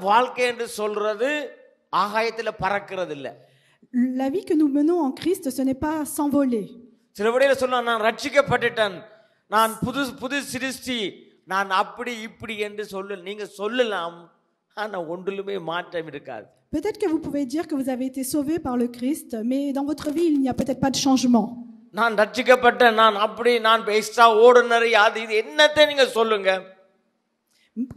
வாழ்க்கை என்று சொல்றது ஆகாயத்துல பறக்கிறது இல்ல. La vie que nous menons en Christ, ce n'est pas s'envoler. சில விடையில சொன்னா நான் ரட்சிக்கப்பட்டுட்டேன், நான் புது சிருஷ்டி, நான் அப்படி இப்படி என்று நீங்க சொல்லலாம், ஆனா ஒன்றிலுமே மாற்றம் இருக்காது. Peut-être que vous pouvez dire que vous avez été sauvé par le Christ, mais dans votre vie, il n'y a peut-être pas de changement. நான் ரட்சிக்கப்பட்டேன், நான் அப்படி, நான் எக்ஸ்ட்ரா ஆர்டினரி, அது இது என்னத்தை நீங்க சொல்லுங்க.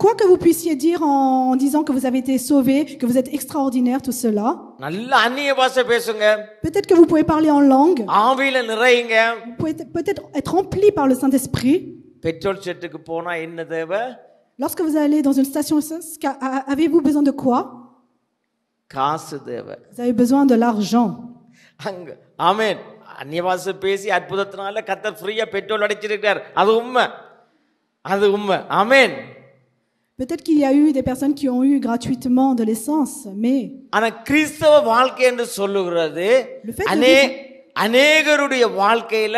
Quoi que vous puissiez dire en disant que vous avez été sauvé, que vous êtes extraordinaire, tout cela. நல்ல அந்நிய பாஷை பேசுங்க. Peut-être que vous pouvez parler en langue. ஆவியில நிறையுங்க. Vous pouvez peut-être être rempli par le Saint-Esprit. Petrol செட்டுக்கு போனா என்ன தேவை? Lorsque vous allez dans une station essence, avez-vous besoin de quoi? காசு தேவை. Vous avez besoin de l'argent. அங்க ஆமென். அந்நிய பாஷை பேசி அற்புதத்தினால கர்த்தர் ஃப்ரீயா பெட்ரோல் அடிச்சிருக்கார். அது உண்மை. ஆமென். Peut-être qu'il y a eu des personnes qui ont eu gratuitement de l'essence, mais ஆனா கிறிஸ்தவ வாழ்க்கை என்று சொல்லுகிறது அநேகருடைய வாழ்க்கையில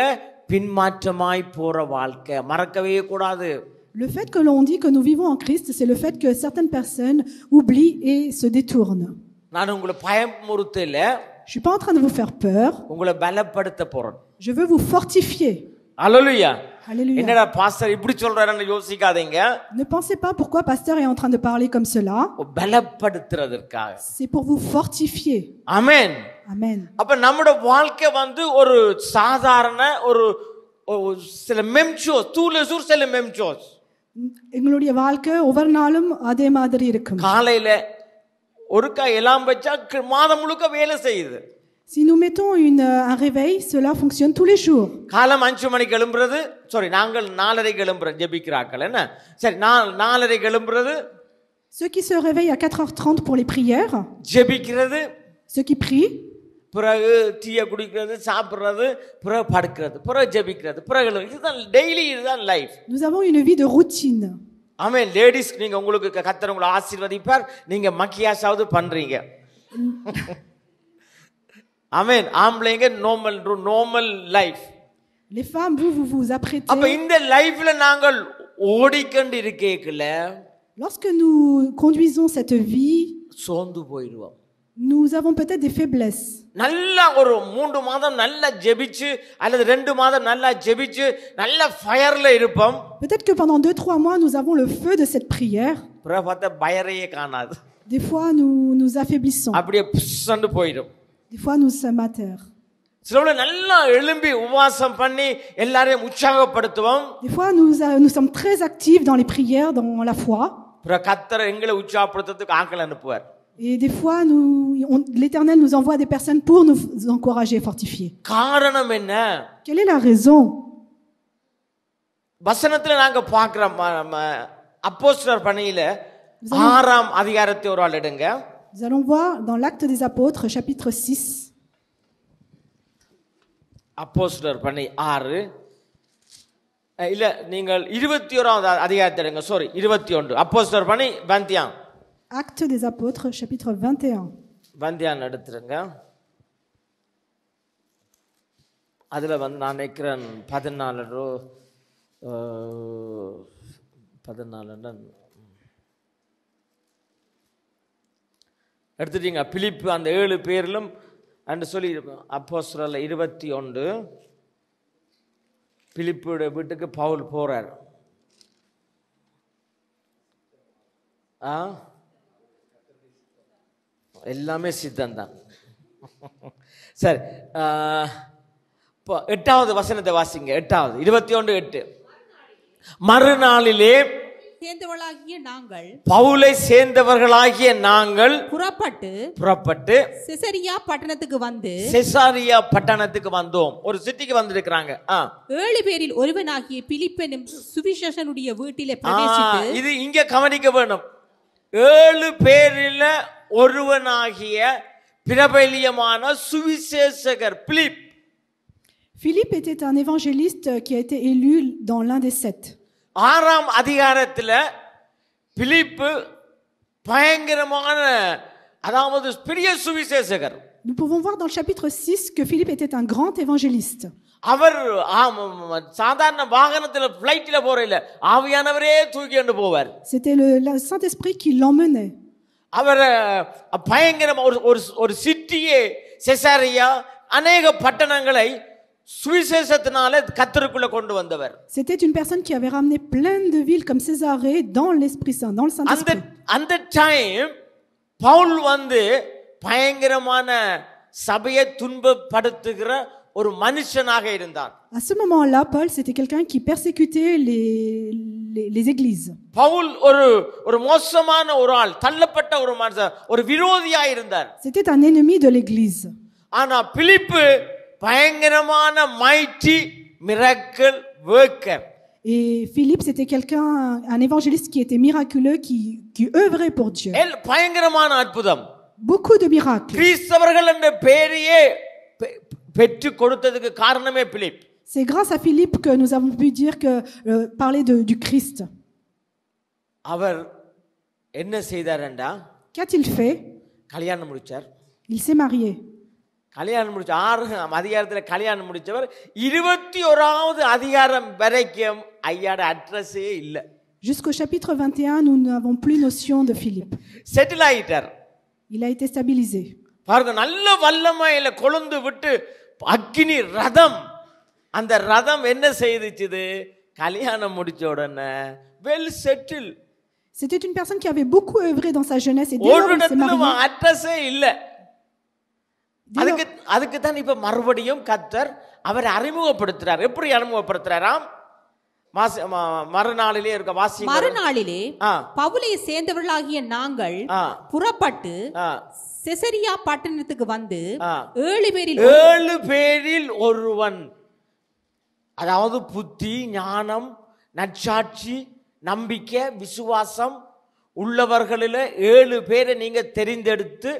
பின்மாற்றமாய் போற வாழ்க்கை. மறக்கவே கூடாது. Le fait que l'on dit que nous vivons en Christ, c'est le fait que certaines personnes oublient et se détournent. நான் உங்களை பயமுறுத்தல. Je suis pas en train de vous faire peur. உங்களை பலப்படுத்த போறேன். Je veux vous fortifier. Alléluia. Alléluia. என்னடா pastor இப்படி சொல்றாருன்னு யோசிக்காதீங்க. Ne pensez pas pourquoi pasteur est en train de parler comme cela. பலப்படுத்துறதற்காக. C'est pour vous fortifier. ஆமென். Amen. அப்ப நம்மளோட வாழ்க்கை ஒரு சாதாரண ஒரு சில மெம்சோஸ், தூளசூர் சில மெம்சோஸ். எங்களுடைய வாழ்க்கை ஒவ்வொரு நாளும் அதே மாதிரி இருக்கும். காலையில ஒருக்கா எல்லாம் வச்சா மாதம் முழுக்க வேலை செய்யுது. Si nous mettons un réveil, cela fonctionne tous les jours. காலம் 5 மணிக்கு எழும்புறது, நாங்கள் 4:30 எழும்புறோம் ஜெபிக்கிறார்கள். என்ன சரி, 4:30 எழும்புறது. Ceux qui se réveillent à 4h30 pour les prières. ஜெபிக்கிறது. Ceux qui prient. பிறகு டீயை குடிக்கிறது, சாப்பிடுறது, பிறகு படுக்கிறது, பிறகு ஜெபிக்கிறது, பிறகு இதுதான் டெய்லி, இதுதான் life. Nous avons une vie de routine. ஆமென். லேடிஸ், நீங்க உங்களுக்கு கர்த்தர் உங்களை ஆசீர்வதிப்பார். நீங்க மக்கியாசாவது பண்றீங்க. ஆமென். ஆம்பளைங்க normal life. Les femmes, vous vous apprêtez. அப்ப இந்த லைஃப்ல நாங்கள் ஓடிக்கொண்டு இருக்கேக்கல, lorsque nous conduisons cette vie, சோர்ந்து போயிடுவோம். nous avons peut-être des faiblesses. நல்லா ஒரு 3 மாதம் நல்லா ஜெபிச்சு அல்லது 2 மாதம் நல்லா ஜெபிச்சு நல்ல ஃபயர்ல இருப்போம். Peut-être que pendant 2-3 mois nous avons le feu de cette prière. பிறகு பார்த்தா பயரையே காணாது. Des fois nous nous affaiblissons. அப்படியே புஷ்ன்னு போயிடும். Des fois nous sommes à terre. சிலவங்க நல்லா எழும்பி உபவாசம் பண்ணி எல்லாரையும் உற்சாகப்படுத்துவோம். Des fois nous sommes très actifs dans les prières, dans la foi. பிறகு கர்த்தர் எங்களை உற்சாகப்படுத்துறதுக்கு ஆட்கள் அனுப்புவார். Et des fois l'Éternel nous envoie des personnes pour nous encourager et fortifier. காரணம் என்ன? Quelle est la raison? வசனத்துல நாங்க பார்க்கிறோம். அப்போஸ்தலர் பணியில 6ஆம் அதிகாரத்தை ஒரு ஆள் எடுங்க. Nous allons voir dans l'Acte des Apôtres, chapitre 6. அப்போஸ்தலர் பணி 6 இல்ல, நீங்கள் 21ஆம் அதிகாரத்தை எடுங்க. 21. அப்போஸ்தலர் பணி 21. Acte des Apôtres, chapitre 21. 21 எடுத்துருங்க. அதுல நான் நினைக்கிறேன் 14 எடுத்துட்டீங்க. பிலிப்பு அந்த 7 பேரிலும் என்று சொல்லி அப்போஸ்தலர் 21. பிலிப்புடைய வீட்டுக்கு பவுல் போறார். எல்லாமே சித்தம்தான். சரி, 8வது வசனத்தை வாசிங்க. 8வது 21:8. மறுநாளிலே சேர்ந்தவர்களாகிய நாங்கள், பவுலை சேர்ந்தவர்களாகிய நாங்கள் புறப்பட்டு செசரியா பட்டணத்துக்கு வந்தோம். ஒரு சிட்டிக்கு வந்திருக்கிறாங்க. 7 பேரில் ஒருவனாகிய பிலிப்பெனும் சுவிசேஷனுடைய வீட்டிலே பிரவேசித்து, இது இங்க கவனிக்க வேணும். 7 பேரில் ஒருவனாகிய பிரபல்யமான சுவிசேஷகர் Philip. Philippe était un évangéliste qui a été élu dans l'un des 7. 6ஆம் அதிகாரத்தில் பிலிப்பு பயங்கரமான, அதாவது பெரிய சுவிசேஷகர். Nous pouvons voir dans le chapitre 6 que Philippe était un grand évangéliste. அவர் சாதாரண வாகனத்தில் ஃளைட்ல போறதில்ல, ஆவியானவரே தூக்கிட்டு போவார். C'était le Saint-Esprit qui l'emmenait. அவர் பயங்கரமா ஒரு சிட்டியே செசாரியா அநேக பட்டணங்களை சுவிசேஷத்தினால கர்த்தருக்குள்ள கொண்டு வந்தவர். C'était une personne qui avait ramené plein de villes comme Césarée dans l'Esprit Saint, dans le Saint-Esprit. அந்த டைம் பவுல் வந்து பயங்கரமான சபையை துன்பப்படுத்துகிற ஒரு மனுஷனாக இருந்தார். À ce moment-là, Paul, c'était quelqu'un qui persécutait les églises. Pavul ஒரு மோசமான ஒரு ஆள், தள்ளப்பட்ட ஒரு மனுஷன், ஒரு விரோதியா இருந்தார். C'était un ennemi de l'église. ஆனா பிலிப்பு பயங்கரமான mighty miracle worker. Et Philippe, c'était quelqu'un, un évangéliste qui était miraculeux, qui œuvrait pour Dieu. பயங்கரமான அற்புதம். Beaucoup de miracles. கிறிஸ்தவர்கள் என்ற பெயரையே பெற்று கொடுத்ததுக்கு காரணமே Philip. C'est grâce à Philippe que nous avons pu dire que parler du Christ. அவர் என்ன செய்தார்டா? Qu'a-t-il fait? கல்யாணம் முடிச்சார். Il s'est marié. கல்யாணம் முடிச்ச 6 அதிகாரத்துல கல்யாணம் முடிச்சவர் 21வது அதிகாரம் வரைக்கும் ஐயாட அட்ரஸே இல்ல. Jusqu'au chapitre 21, nous n'avons plus notion de Philippe. Settle ஆயிட்டார். Il a été stabilisé. பாருங்க, நல்ல வல்லமையில கொழுந்து விட்டு அக்கினி ரதம், அந்த ரதம் என்ன செய்துச்சுது? கல்யாணம் முடிச்ச உடனே well settle. C'était une personne qui avait beaucoup œuvré dans sa jeunesse et dès lors il s'est marié. அட்ரஸே இல்ல. அதுக்கு தான் இப்ப மறுபடியும் கர்த்தர் அவர் அறிமுகப்படுத்துறார். எப்படி அறிமுகப்படுத்துறாராம்? மறுநாளிலே இருக்க வாசி. மறுநாளிலே பவுலை சேர்ந்தவர்களாகிய நாங்கள் புறப்பட்டு செசரியா பட்டணத்துக்கு வந்து 7 பேரில் ஒருவன், அதாவது புத்தி, ஞானம், நற்சாட்சி, நம்பிக்கை, விசுவாசம் உள்ளவர்களில் 7 பேரை நீங்க தெரிந்தெடுத்து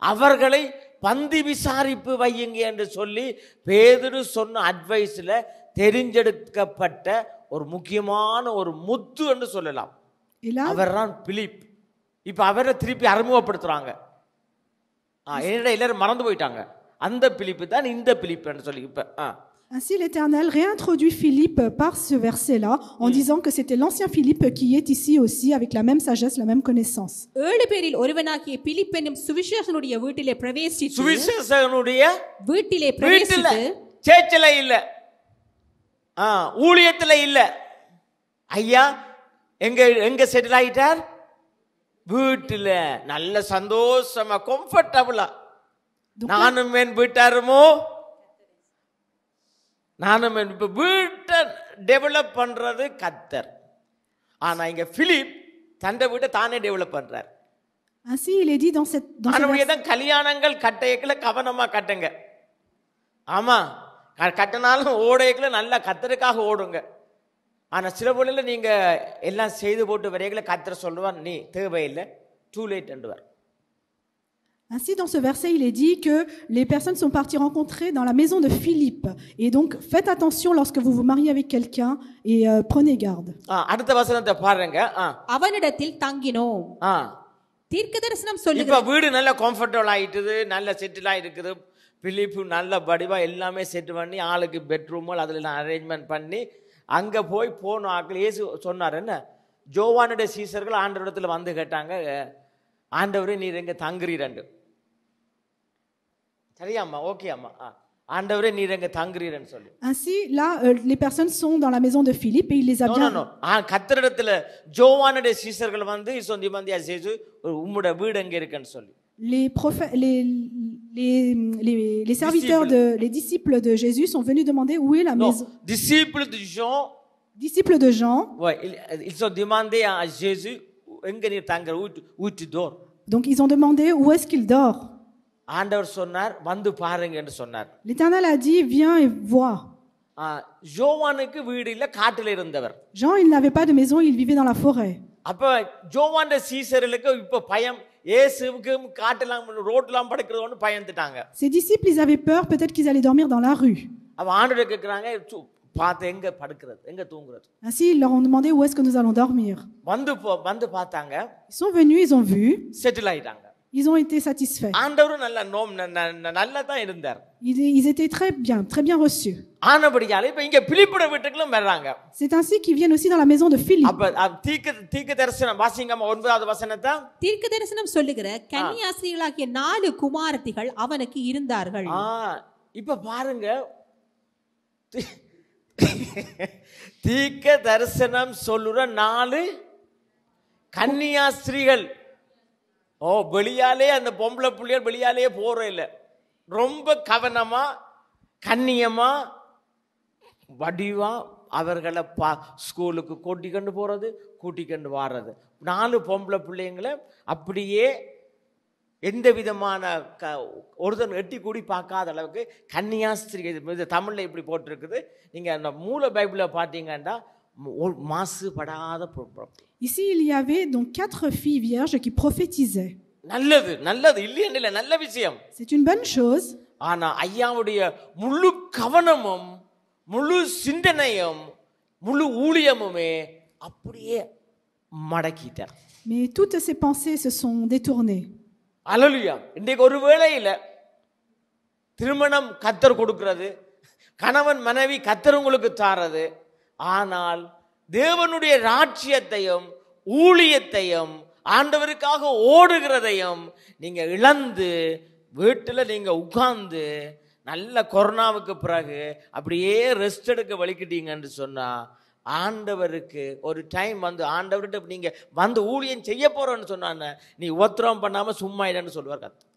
அவர்களை பந்தி விசாரிப்பு வையுங்க என்று சொல்லி பேதுரு சொன்ன அட்வைஸ்ல தெரிஞ்செடுக்கப்பட்ட ஒரு முக்கியமான ஒரு முத்து என்று சொல்லலாம். அவர்தான் பிலிப். இப்ப அவரை திருப்பி அறிமுகப்படுத்துறாங்க. என்னடா எல்லாரும் மறந்து போயிட்டாங்க. அந்த பிலிப்பு தான் இந்த பிலிப் என்று சொல்லி இப்ப. Ainsi l'Éternel réintroduit Philippe par ce verset-là en disant que c'était l'ancien Philippe qui est ici aussi avec la même sagesse, la même connaissance. 7 பேரில் ஒருவனாகிய பிலிப் என்னும் சுவிசேஷனுடைய வீட்டிலே பிரவேசித்து சேர்ச்சில இல்ல, ஊழியத்துல இல்ல. ஐயா எங்க செட்டில் ஆயிட்டார்? வீட்டுல நல்ல சந்தோஷமா கம்ஃபர்டபுளா. நானும் என் வீட்டாருமோ, நானும் இப்ப வீட்டை டெவலப் பண்றது கர்த்தர். ஆனா இங்க பிலிப் தன்னை வீட்டை தானே டெவலப் பண்றார். Ainsi il est dit dans cette கல்யாணங்கள் கட்டையக்குள்ள கவனமா கட்டுங்க. ஆமா, கட்டினாலும் ஓடையக்குள்ள நல்லா கர்த்தருக்காக ஓடுங்க. ஆனா சில பொழுதுல நீங்க எல்லாம் செய்து போட்டு வரையக்குள்ள கர்த்தர் சொல்லுவார், நீ தேவையில்லை, டூ லேட் என்றுவார். Ainsi, dans ce verset, il est dit que les personnes sont parties rencontrer dans la maison de Philippe. Et donc, faites attention lorsque vous vous mariez avec quelqu'un et prenez garde. அடுத்த வசனத்தை பாருங்க. அவனிடத்தில் தங்கினோம். தீர்க்கதரிசனம் சொல்லுகிறது. இப்ப வீடு நல்ல comfortable ஆயிட்டுது, நல்ல செட்டில் ஆயிருக்குது. பிலிப்பு நல்ல படிவா எல்லாமே செட் பண்ணி ஆளுக்கு பெட்ரூம் அதுல அரேஞ்ச்மெண்ட் பண்ணி அங்க போன ஆட்கள் இயேசு சொன்னார். என்ன, ஜோவானுடைய சீசர்கள் ஆண்டவரிடத்துல வந்து கேட்டாங்க, ஆண்டவரே நீர் எங்க தங்குறீரண்டு. சரியாம்மா, ஓகே அம்மா, ஆண்டவரே நீர் எங்க தங்குறீரன்னு சொல்லி. Ainsi là les personnes sont dans la maison de Philippe et il les a bien. கர்த்தரிடத்துல ஜோவானுடைய சீசர்கள் வந்து சொந்திமந்தியா சேசு உம்முடைய வீடு எங்க இருக்குன்னு சொல்லி. Les prophètes, les serviteurs les disciples de Jésus sont venus demander où est la maison. Disciples de Jean. Ouais, ils ont demandé à Jésus எங்க நீ தங்குற ஊட்டி door. Donc ils ont demandé où est-ce qu'il dort. ஆண்டவர் சொன்னார், வந்து பாருங்க என்று சொன்னார். L'Éternel a dit, viens et vois. ஜோவானுக்கு வீடு இல்ல, காட்டுல இருந்தவர். Jean, il n'avait pas de maison, il vivait dans la forêt. அப்ப ஜோவானுடைய சீசர்களுக்கு இப்ப பயம், இயேசுவுக்கு காட்டலாம் ரோட்லாம் படுக்கிறதுன்னு பயந்துட்டாங்க. Ses disciples, ils avaient peur, peut-être qu'ils allaient dormir dans la rue. அப்ப ஆண்டவர் கேக்குறாங்க, பார்த்து எங்க படுக்கிறது, எங்க தூங்குறது. Ainsi ils leur ont demandé où est-ce que nous allons dormir. வந்து பார்த்தாங்க. Ils sont venus, ils ont vu. Settle ஆயிட்டாங்க. Ils ont été satisfaits. ஆண்டவரும் நல்லா தான் இருந்தார். Ils étaient très bien reçus. ஆனபடியால இப்ப இங்க பிலிப்புட வீட்டுக்குள்ள வர்றாங்க. C'est ainsi qu'ils viennent aussi dans la maison de Philippe. அப்ப தீர்க்க தரிசனம் வாசிங்கம்மா 9வது வசனத்தை. தீர்க்க தரிசனம் சொல்லுகிற கன்னியாஸ்திரிகளாகிய 4 குமாரத்திகள் அவனுக்கு இருந்தார்கள். இப்ப பாருங்க, தீர்க்க தரிசனம் சொல்லுற 4 கன்னியாஸ்திரிகள். வெளியாலே அந்த பொம்பளை புள்ளியர் வெளியாலே போற இல்ல, ரொம்ப கவனமா கண்ணியமா வடிவா அவர்களை ஸ்கூலுக்கு கூட்டிக்கொண்டு போறது, கூட்டிக்கொண்டு வாரது. 4 பொம்பளை பிள்ளைங்களை அப்படியே எந்த விதமான ஒருத்தர் எட்டி கூடி பார்க்காத அளவுக்கு கன்னியாஸ்திரி. தமிழ்ல இப்படி போட்டிருக்குது. நீங்க அந்த மூல பைபிளை பார்த்தீங்கன்னா மாசுபடாத. Ici il y avait donc 4 filles vierges qui prophétisaient. நல்லது இல்லையா? நல்ல விஷயம். C'est une bonne chose. ஆனா ஐயாவுடைய முழு கவனமும் முழு சிந்தனையும் முழு ஊழியமுமே அப்படியே மடக்கிட்டார். Mais toutes ces pensées se sont détournées. அல்லேலூயா. இன்றைக்கு ஒரு வேளையில திருமணம் கர்த்தர் கொடுக்கிறது, கணவன் மனைவி கர்த்தர் உங்களுக்கு தாரது. ஆனால் தேவனுடைய ராஜ்யத்தையும் ஊழியத்தையும் ஆண்டவருக்காக ஓடுகிறதையும் நீங்க இழந்து வீட்டுல நீங்க உட்கார்ந்து நல்ல கொரோனாவுக்கு பிறகு அப்படியே ரெஸ்ட் எடுக்க வலிக்கிட்டீங்கன்னு சொன்னா, ஆண்டவருக்கு ஒரு டைம் வந்து ஆண்டவர்கிட்ட நீங்க வந்து ஊழியம் செய்ய போறோன்னு சொன்னானே, நீ உபத்திரவம் பண்ணாம சும்மா இல்லைன்னு சொல்லுவார் கர்த்தர்.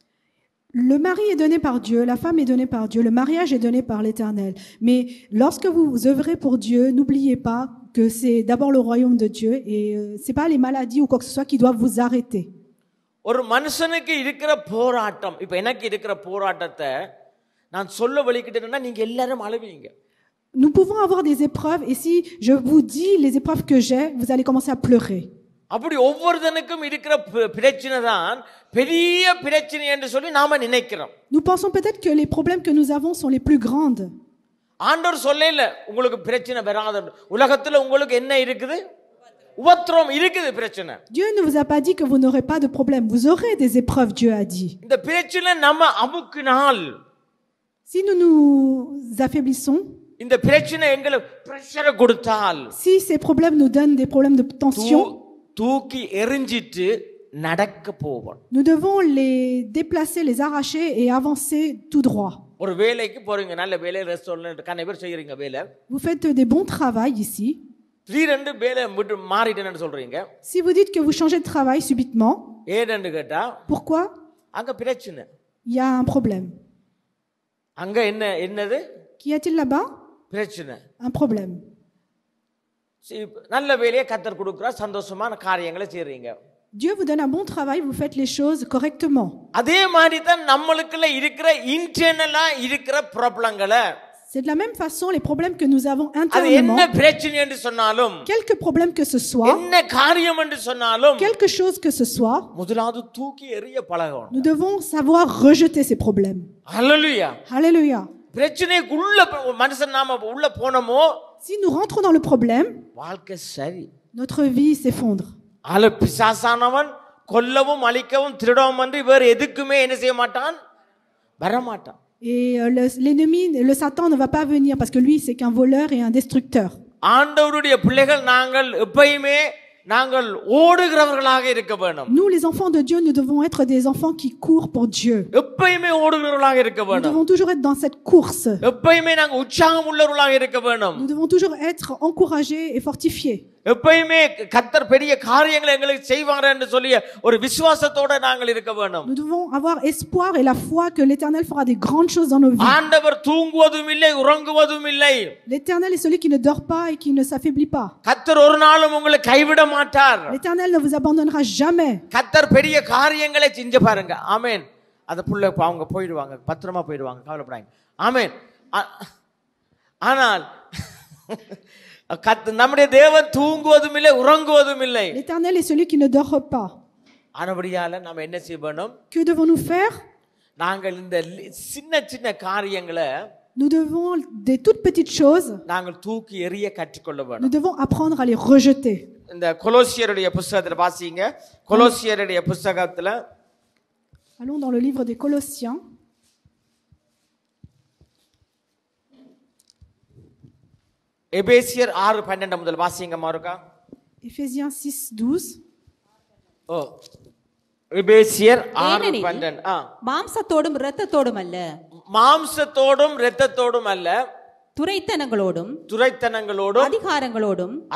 Le mari est donné par Dieu, la femme est donnée par Dieu, le mariage est donné par l'Éternel. Mais lorsque vous œuvrez pour Dieu, n'oubliez pas que c'est d'abord le royaume de Dieu et c'est pas les maladies ou quoi que ce soit qui doivent vous arrêter. ஒரு மனுஷனுக்கு இருக்கிற போராட்டம், இப்ப எனக்கு இருக்கிற போராட்டத்தை நான் சொல்ல வலிக்கிட்டேன்னா நீங்க எல்லாரும் அழுவீங்க. Nous pouvons avoir des épreuves et si je vous dis les épreuves que j'ai, vous allez commencer à pleurer. அப்படி ஒவ்வொருத்தனுக்கும் இருக்கிற பிரச்சனை தான் பெரிய பிரச்சனை என்று சொல்லி நாம நினைக்கிறோம். Nous pensons peut-être que les problèmes que nous avons sont les plus grandes. ஆண்டவர் சொல்லல உங்களுக்கு பிரச்சனை வராது. உலகத்துல உங்களுக்கு என்ன இருக்குது? உபத்திரவம் இருக்குது, பிரச்சனை. Dieu ne vous a pas dit que vous n'aurez pas de problème. Vous aurez des épreuves, Dieu a dit. இந்த பிரச்சனை நம்ம அமுக்கினால், si nous nous affaiblissons, இந்த பிரச்சனை எங்களுக்கு பிரஷர் கொடுத்தால், si ces problèmes nous donnent des problèmes de tension, தூக்கி எறிஞ்சிட்டு நடக்க போவோம். nous devons les déplacer, les arracher et avancer tout droit. ஒரு வேலைக்கு போறீங்க, நல்ல வேலை, ரெஸ்டாரன்ட் கண்ணை பேர் செய்யறீங்க வேலை. Vous faites des bons travail ici. திடீரென்று வேலை விட்டு மாறிட்டேன்னு சொல்றீங்க. Si vous dites que vous changez de travail subitement, ஏன்னு கேட்டா, pourquoi? அங்க பிரச்சனை. Il y a un problème. அங்க என்னது? Qu'y a-t-il là-bas? பிரச்சனை. Un problème. நல்ல வேலையை கர்த்தர் கொடுக்கிறார், சந்தோஷமான காரியங்களை செய்றீங்க. Dieu vous donne un bon travail, vous faites les choses correctement. அதே மாதிரி தான் நம்மளுக்குள்ள இருக்கிற இன்டர்னலா இருக்கிற ப்ராப்ளங்களை, c'est de la même façon les problèmes que nous avons அது intérieurement. என்ன பிரச்சனை என்று சொன்னாலும், Quelque problème que ce soit, என்ன காரியம் என்று சொன்னாலும், quelque chose que ce soit, முதலாவது தூக்கி எறிய பழகணும். nous devons savoir rejeter ces problèmes. ஹல்லேலூயா. Alléluia. பிரச்சனைக்குள்ள மனுஷன் நாம உள்ள போனோமோ, Si nous rentrons dans le problème, வாழ்க்கை சரி. notre vie s'effondre. பிசாசானவன் கொல்லவும் அழிக்கவும் திருடவும் என்று வேறு எதுக்குமே என்ன செய்ய மாட்டான், வரமாட்டான். Et l'ennemi, le Satan ne va pas venir parce que lui c'est qu'un voleur et un destructeur. ஆண்டவருடைய பிள்ளைகள் நாங்கள் எப்பயுமே நாங்கள் ஓடுகிறவர்களாக இருக்க வேண்டும். Nous les enfants de Dieu, nous devons être des enfants qui courent pour Dieu. எப்பயுமே ஓடுகிறவர்களாக இருக்க Nous வேண்டும். devons toujours être dans cette course. எப்பயுமே நாங்கள் உற்சாகம் உள்ளவர்களாக இருக்க வேண்டும். Nous devons toujours être encouragés et fortifiés. எப்பயுமே கர்த்தர் பெரிய காரியங்களை எங்களுக்கு செய்வார் என்று சொல்லி ஒரு விசுவாசத்தோட நாங்கள் இருக்க வேண்டும். Nous devons avoir espoir et la foi que l'Éternel fera des grandes choses dans nos vies. ஆண்டவர் தூங்குவதும் இல்லை, உறங்குவதும் இல்லை. L'Éternel est celui qui ne dort pas et qui ne s'affaiblit pas. கர்த்தர் ஒரு நாளும் உங்களை கைவிட மாட்டார். L'Éternel ne vous abandonnera jamais. கர்த்தர் பெரிய காரியங்களை செஞ்சு பாருங்க. ஆமென். அந்த புள்ள அவங்க போயிடுவாங்க, பத்திரமா போயிடுவாங்க, கவலைப்படாங்க. ஆமென். ஆனால் நம்முடைய தேவன் தூங்குவதும் இல்லை, உறங்குவதும் இல்லை. L'Éternel est celui qui ne dort pas. ஆனபடியால நாம என்ன செய்யணும்? Que devons-nous faire? நாங்கள் இந்த சின்ன சின்ன காரியங்களை, Nous devons des toutes petites choses. நாங்கள் தூக்கி எறிய கற்றுக்கொள்ள வேண்டும். Nous devons apprendre à les rejeter. இந்த கொலோசியருடைய புத்தகத்துல வாசிங்க. கொலோசியருடைய புத்தகத்துல Allons dans le livre des Colossiens. எபேசியர் 6:12 முதல் வாசிங்கம்மா இருக்கா? Éphésiens 6:12. ஓ, எபேசியர் ஏனெனில் 6:12. மாம்சத்தோடும் இரத்தத்தோடும் அல்ல, மாம்சத்தோடும் இரத்தத்தோடும் அல்ல, துரைத்தனங்களோடும் துரைத்தனங்களோடும்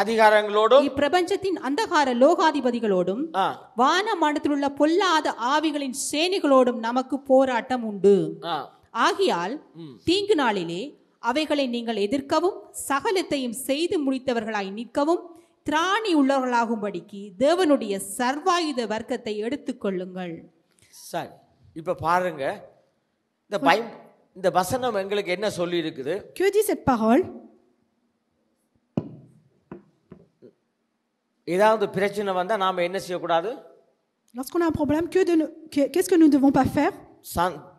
அதிகாரங்களோடும் இப்பிரபஞ்சத்தின் அந்தகார லோகாதிபதிகளோடும் ஆ, வானமண்டலத்திலுள்ள பொல்லாத ஆவிகளின் சேனைகளோடும் நமக்கு போராட்டம் உண்டு. ஆ, ஆகையால் தீங்கு நாளிலே அவைகளை நீங்கள் எதிர்க்கவும் சகலத்தையும் செய்து முடித்தவர்களாய் நிற்கவும் திராணி உள்ளவர்களாகும்படிக்கு தேவனுடைய சர்வாயுத வர்க்கத்தை எடுத்துக்கொள்ளுங்கள். சரி, இப்ப பாருங்க, இந்த வசனம் எங்களுக்கு என்ன சொல்லி இருக்குது? Que dit cette parole? ஏதாவது பிரச்சனை வந்தா நாம என்ன செய்யக்கூடாது? Lorsqu'on a un problème, qu'est-ce que nous ne devons pas faire?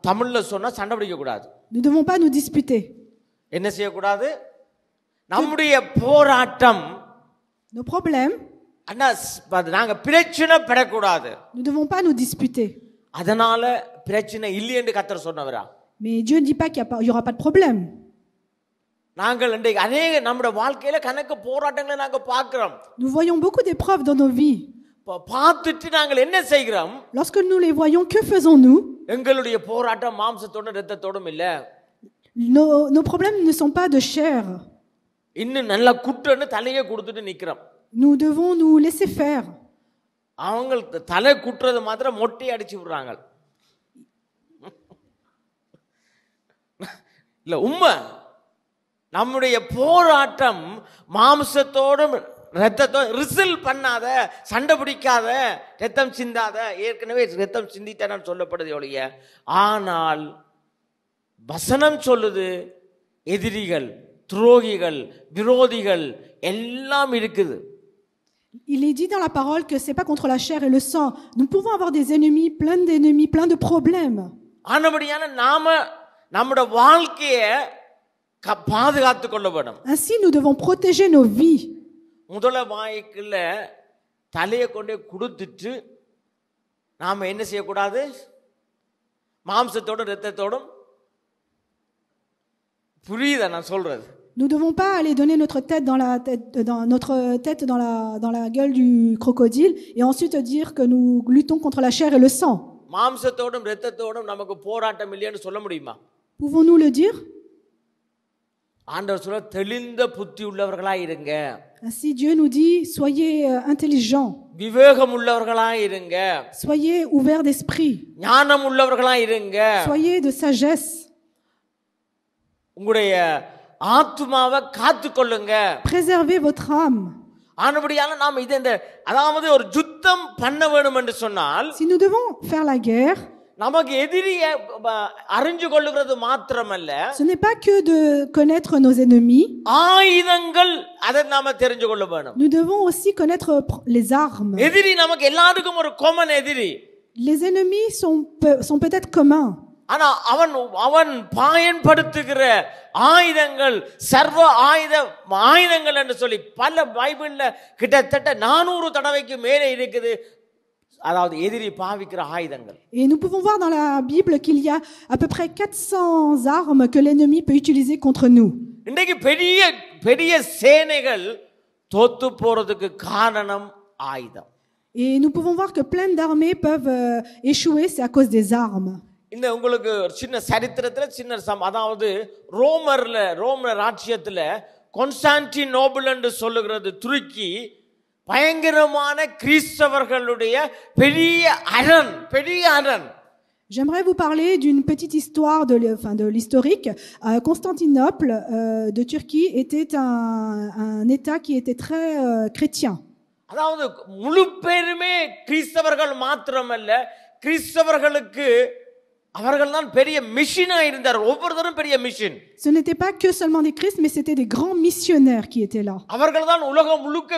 தமிழ்ல சொன்னா சண்டை பிடிக்க கூடாது. Nous ne devons pas nous disputer. என்ன செய்யக்கூடாது? நம்முடைய போராட்டம், Nos problèmes, நாங்க பிரச்சனை பெறக்கூடாது. nous ne devons pas nous disputer. அதனால பிரச்சனை இல்லை என்று கர்த்தர் சொன்னவரா? Mais Dieu ne dit pas qu'il n'y aura pas de problème. நாங்கள் இன்றைக்கு அநேக நம்முடைய வாழ்க்கையில கணக்கு போராட்டங்களை நாங்க பார்க்கிறோம். Nous voyons beaucoup d'épreuves dans nos vies. பார்த்துட்டு நாங்கள் என்ன செய்கிறோம்? Lorsque nous les voyons, que faisons-nous? எங்களுடைய போராட்டம் மாம்சத்தோடும் இரத்தத்தோடும் இல்ல. Nos problèmes ne sont pas de chair. இன்னும் நல்லா குட்டுன்னு தலையை கொடுத்துட்டு நிக்கிறோம். Nous devons nous laisser faire. அவங்க தலை குட்டுறது மாத்திரம் மொட்டை அடிச்சு விடுறாங்க. இல்ல உண்மை, நம்முடைய போராட்டம் மாம்சத்தோடும் ரத்தத்தோடும் ரிசல் பண்ணாத, சண்டை பிடிக்காத, ரத்தம் சிந்தாத. ஏற்கனவே ரத்தம் சிந்தித்தான சொல்லப்படுது ஒழிய, ஆனால் வசனம் சொல்லுது எதிரிகள், துரோகிகள், விரோதிகள் எல்லாம் இருக்குது. Il est dit dans la parole que c'est pas contre la chair et le sang. Nous pouvons avoir des ennemis, plein de problèmes. ஆனபடியான நாம நம்முடைய வாழ்க்கையை பாதுகாத்து கொள்ள வேண்டும். Ainsi, nous devons protéger nos vies. முதல வாய்க்குள்ள தலையை கொண்டே கொடுத்துட்டு நாம என்ன செய்யக்கூடாது? மாம்சத்தோடும் இரத்தத்தோடும். புரியுதா நான் சொல்றது? Nous ne devons pas aller donner notre tête dans la gueule du crocodile et ensuite dire que nous luttons contre la chair et le sang. மாம்சத்தோடும் இரத்தத்தோடும் நமக்கு போராட்டம் இல்லைன்னு சொல்ல முடியுமா? Pouvons-nous le dire? ஆண்டவர் சொல்ற தெளிந்த புத்தி உள்ளவர்களாய் இருங்க. Ainsi Dieu nous dit soyez intelligents. விவேகம் உள்ளவர்களாய் இருங்க. Soyez ouverts d'esprit. ஞானம் உள்ளவர்களாய் இருங்க. Soyez de sagesse. உங்களுடைய ஆத்துமாவை காத்துக்கொள்ளுங்க. Préservez votre âme. ஆனபடியால நாம் இந்த அதாவது ஒரு யுத்தம் பண்ண வேண்டும் என்று சொன்னால், Si nous devons faire la guerre, நமக்கு எதிரியை அறிஞ்சு கொள்ளுகிறது மாத்திரமல்ல, ce n'est pas que de connaître nos ennemis. ஆயுதங்கள் அதை நாம தெரிஞ்சு கொள்ள வேண்டும். Nous devons aussi connaître les armes. எதிரி நமக்கு எல்லாருக்கும் ஒரு காமன் எதிரி. Les ennemis sont peut-être communs. ஆனா அவன் பயன்படுத்துகிற ஆயுதங்கள் சர்வ ஆயுதங்கள் என்று சொல்லி பல பைபிள்ல கிட்டத்தட்ட 400 தடவைக்கு மேலே இருக்குது. அதாவது எதிரி பாவிக்கிற ஆயுதங்கள். Et nous pouvons voir dans la Bible qu'il y a à peu près 400 armes que l'ennemi peut utiliser contre nous. இன்றைக்கு பெரிய பெரிய சேனைகள் தோத்து போறதுக்கு காரணம் ஆயுதம். Et nous pouvons voir que plein d'armées peuvent échouer, c'est à cause des armes. இந்த உங்களுக்கு சின்ன சரித்திரத்துல சின்ன அதாவது ரோம ராஜ்யத்துல கான்ஸ்டான்டினோபிள் என்று சொல்லுகிறது துருக்கி பயங்கரமான கிறிஸ்தவர்களுடைய பெரிய அரண். J'aimerais vous parler d'une petite histoire de l'historique. Constantinople de Turquie était un État qui était très chrétien. அதாவது முழு பேருமே கிறிஸ்தவர்கள் மாத்திரமல்ல, கிறிஸ்தவர்களுக்கு அவர்கள்தான் பெரிய மிஷனா இருந்தார். ஒவ்வொருத்தரும் பெரிய mission. Ce n'était pas que seulement des Christ, mais c'était des grands missionnaires qui étaient là. அவர்கள்தான் உலகம் முழுக்க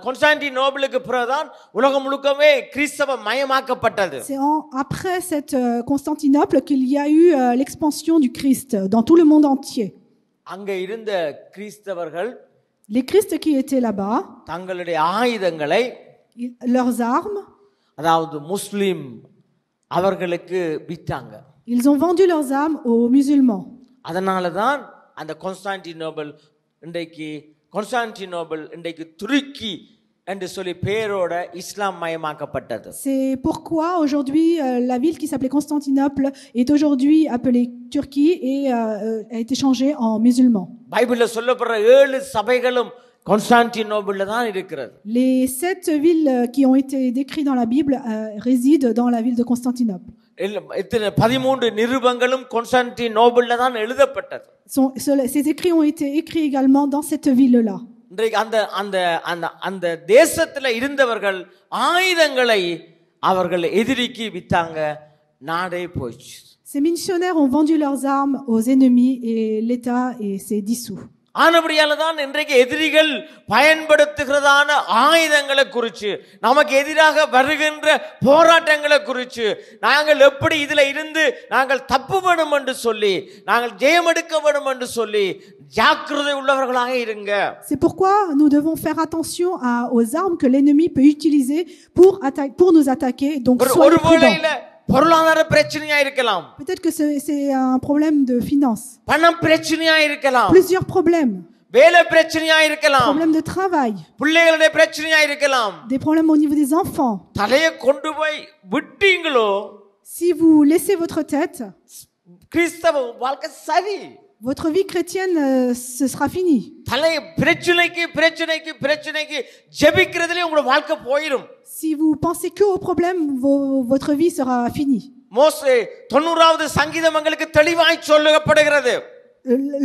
கான்ஸ்டான்டினோபிளுக்கு பிறகுதான் உலகம் முழுக்கவே கிறிஸ்தவ மயமாக்கப்பட்டது. C'est après cette Constantinople qu'il y a eu l'expansion du Christ dans tout le monde entier. அங்க இருந்த கிறிஸ்தவர்கள் Les Christs qui étaient là-bas, தங்களுடைய ஆயுதங்களை leurs armes, அதாவது முஸ்லிம் அவர்களுக்கு வித்தாங்க. Ils ont vendu leurs âmes aux musulmans. அதனால தான் அந்த கான்ஸ்டான்டினோபிள் இன்றைக்கு துருக்கி என்று சொல்லி பேரோட இஸ்லாம் மயமாக்கப்பட்டது. C'est pourquoi aujourd'hui la ville qui s'appelait Constantinople est aujourd'hui appelée Turquie et a été changée en musulman. பைபிள்ல சொல்லப்படுற 7 சபைகளும் கான்ஸ்டான்டினோபிள்ல தான் இருக்கிறது. Les 7 villes qui ont été décrites dans la Bible résident dans la ville de Constantinople. 13 நிருபங்களும் கான்ஸ்டான்டினோபிள்ல தான் எழுதப்பட்டது. Ces écrits ont été écrits également dans cette ville-là. இன்றைக்கு அந்த தேசத்துல இருந்தவர்கள் ஆயுதங்களை அவர்கள் எதிரிக்கு வித்தாங்க, நாடே போயிடுச்சு. Ces missionnaires ont vendu leurs armes aux ennemis et l'État s'est dissous. ஆனபடியால தான் இன்றைக்கு எதிரிகள் பயன்படுத்துகிறதான ஆயுதங்களை குறித்து, நமக்கு எதிராக வருகின்ற போராட்டங்களை குறித்து, நாங்கள் எப்படி இதுல இருந்து நாங்கள் தப்பு வேணும் என்று சொல்லி, நாங்கள் ஜெயம் எடுக்க வேணும் என்று சொல்லி ஜாக்கிரதை உள்ளவர்களாக இருங்க. C'est pourquoi nous devons faire attention aux armes que l'ennemi peut utiliser pour nous attaquer. Donc soyez prudents. பொருளாதார பிரச்சனையா இருக்கலாம். Peut-être que c'est un problème de finance. பணம் பிரச்சனையா இருக்கலாம். Plusieurs problèmes. வேலை பிரச்சனையா இருக்கலாம். Problème de travail. பிள்ளைகளுடைய பிரச்சனையா இருக்கலாம். Des problèmes au niveau des enfants. தலையை கொண்டு போய் விட்டீங்களோ, si vous laissez votre tête, கிறிஸ்தவ வாழ்க்கை சரி, votre vie chrétienne ce sera fini. தலை பிரச்சனைக்கு ஜெபிக்கிறதுல உங்க வாழ்க்கை போயிடும். Si vous pensez que aux problèmes, votre vie sera finie. மோசே 90வது சங்கீதம் உங்களுக்கு தெளிவாய் சொல்லப்படுகிறது.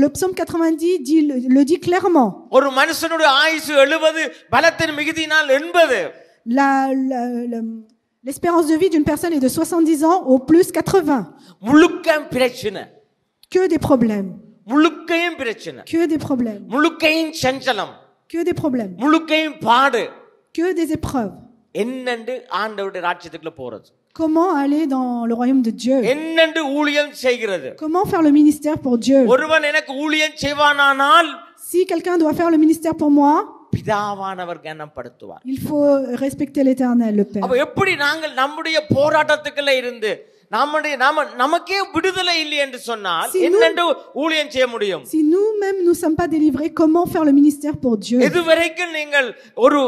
Le psaume 90 le dit clairement. ஒரு மனுஷனுடைய ஆயுசு 70, பலத்தின் மிகுதியினால் 80. L'espérance de vie d'une personne est de 70 ans au plus 80. முழுக்க பிரச்சனை. Que des problèmes. முழுக்கையும் பிரச்சனை. Que des problèmes. முழுக்கையும் சஞ்சலம். Que des problèmes. முழுக்கையும் பாடு. Que des épreuves. என்னென்று ஆண்டவருடைய ராஜ்யத்துக்குள்ள போறது? Comment aller dans le royaume de Dieu? என்னென்று ஊழியம் செய்கிறது? Comment faire le ministère pour Dieu? ஒருவன் எனக்கு ஊழியம் செய்வானானால், si quelqu'un doit faire le ministère pour moi, பிதாவானவர் கனப்படுத்துவார். il faut respecter l'Éternel, le Père. அப்ப எப்படி நாங்கள் நம்முடைய போராட்டத்துக்குள்ள இருந்து நமக்கே விடுதலை இல்லை என்று சொன்னால் என்னென்று ஊழியம் செய்ய முடியும்? Si nous-mêmes nous sommes pas délivrés, comment faire le ministère pour Dieu? எதுவரைக்கும் நீங்கள் ஒரு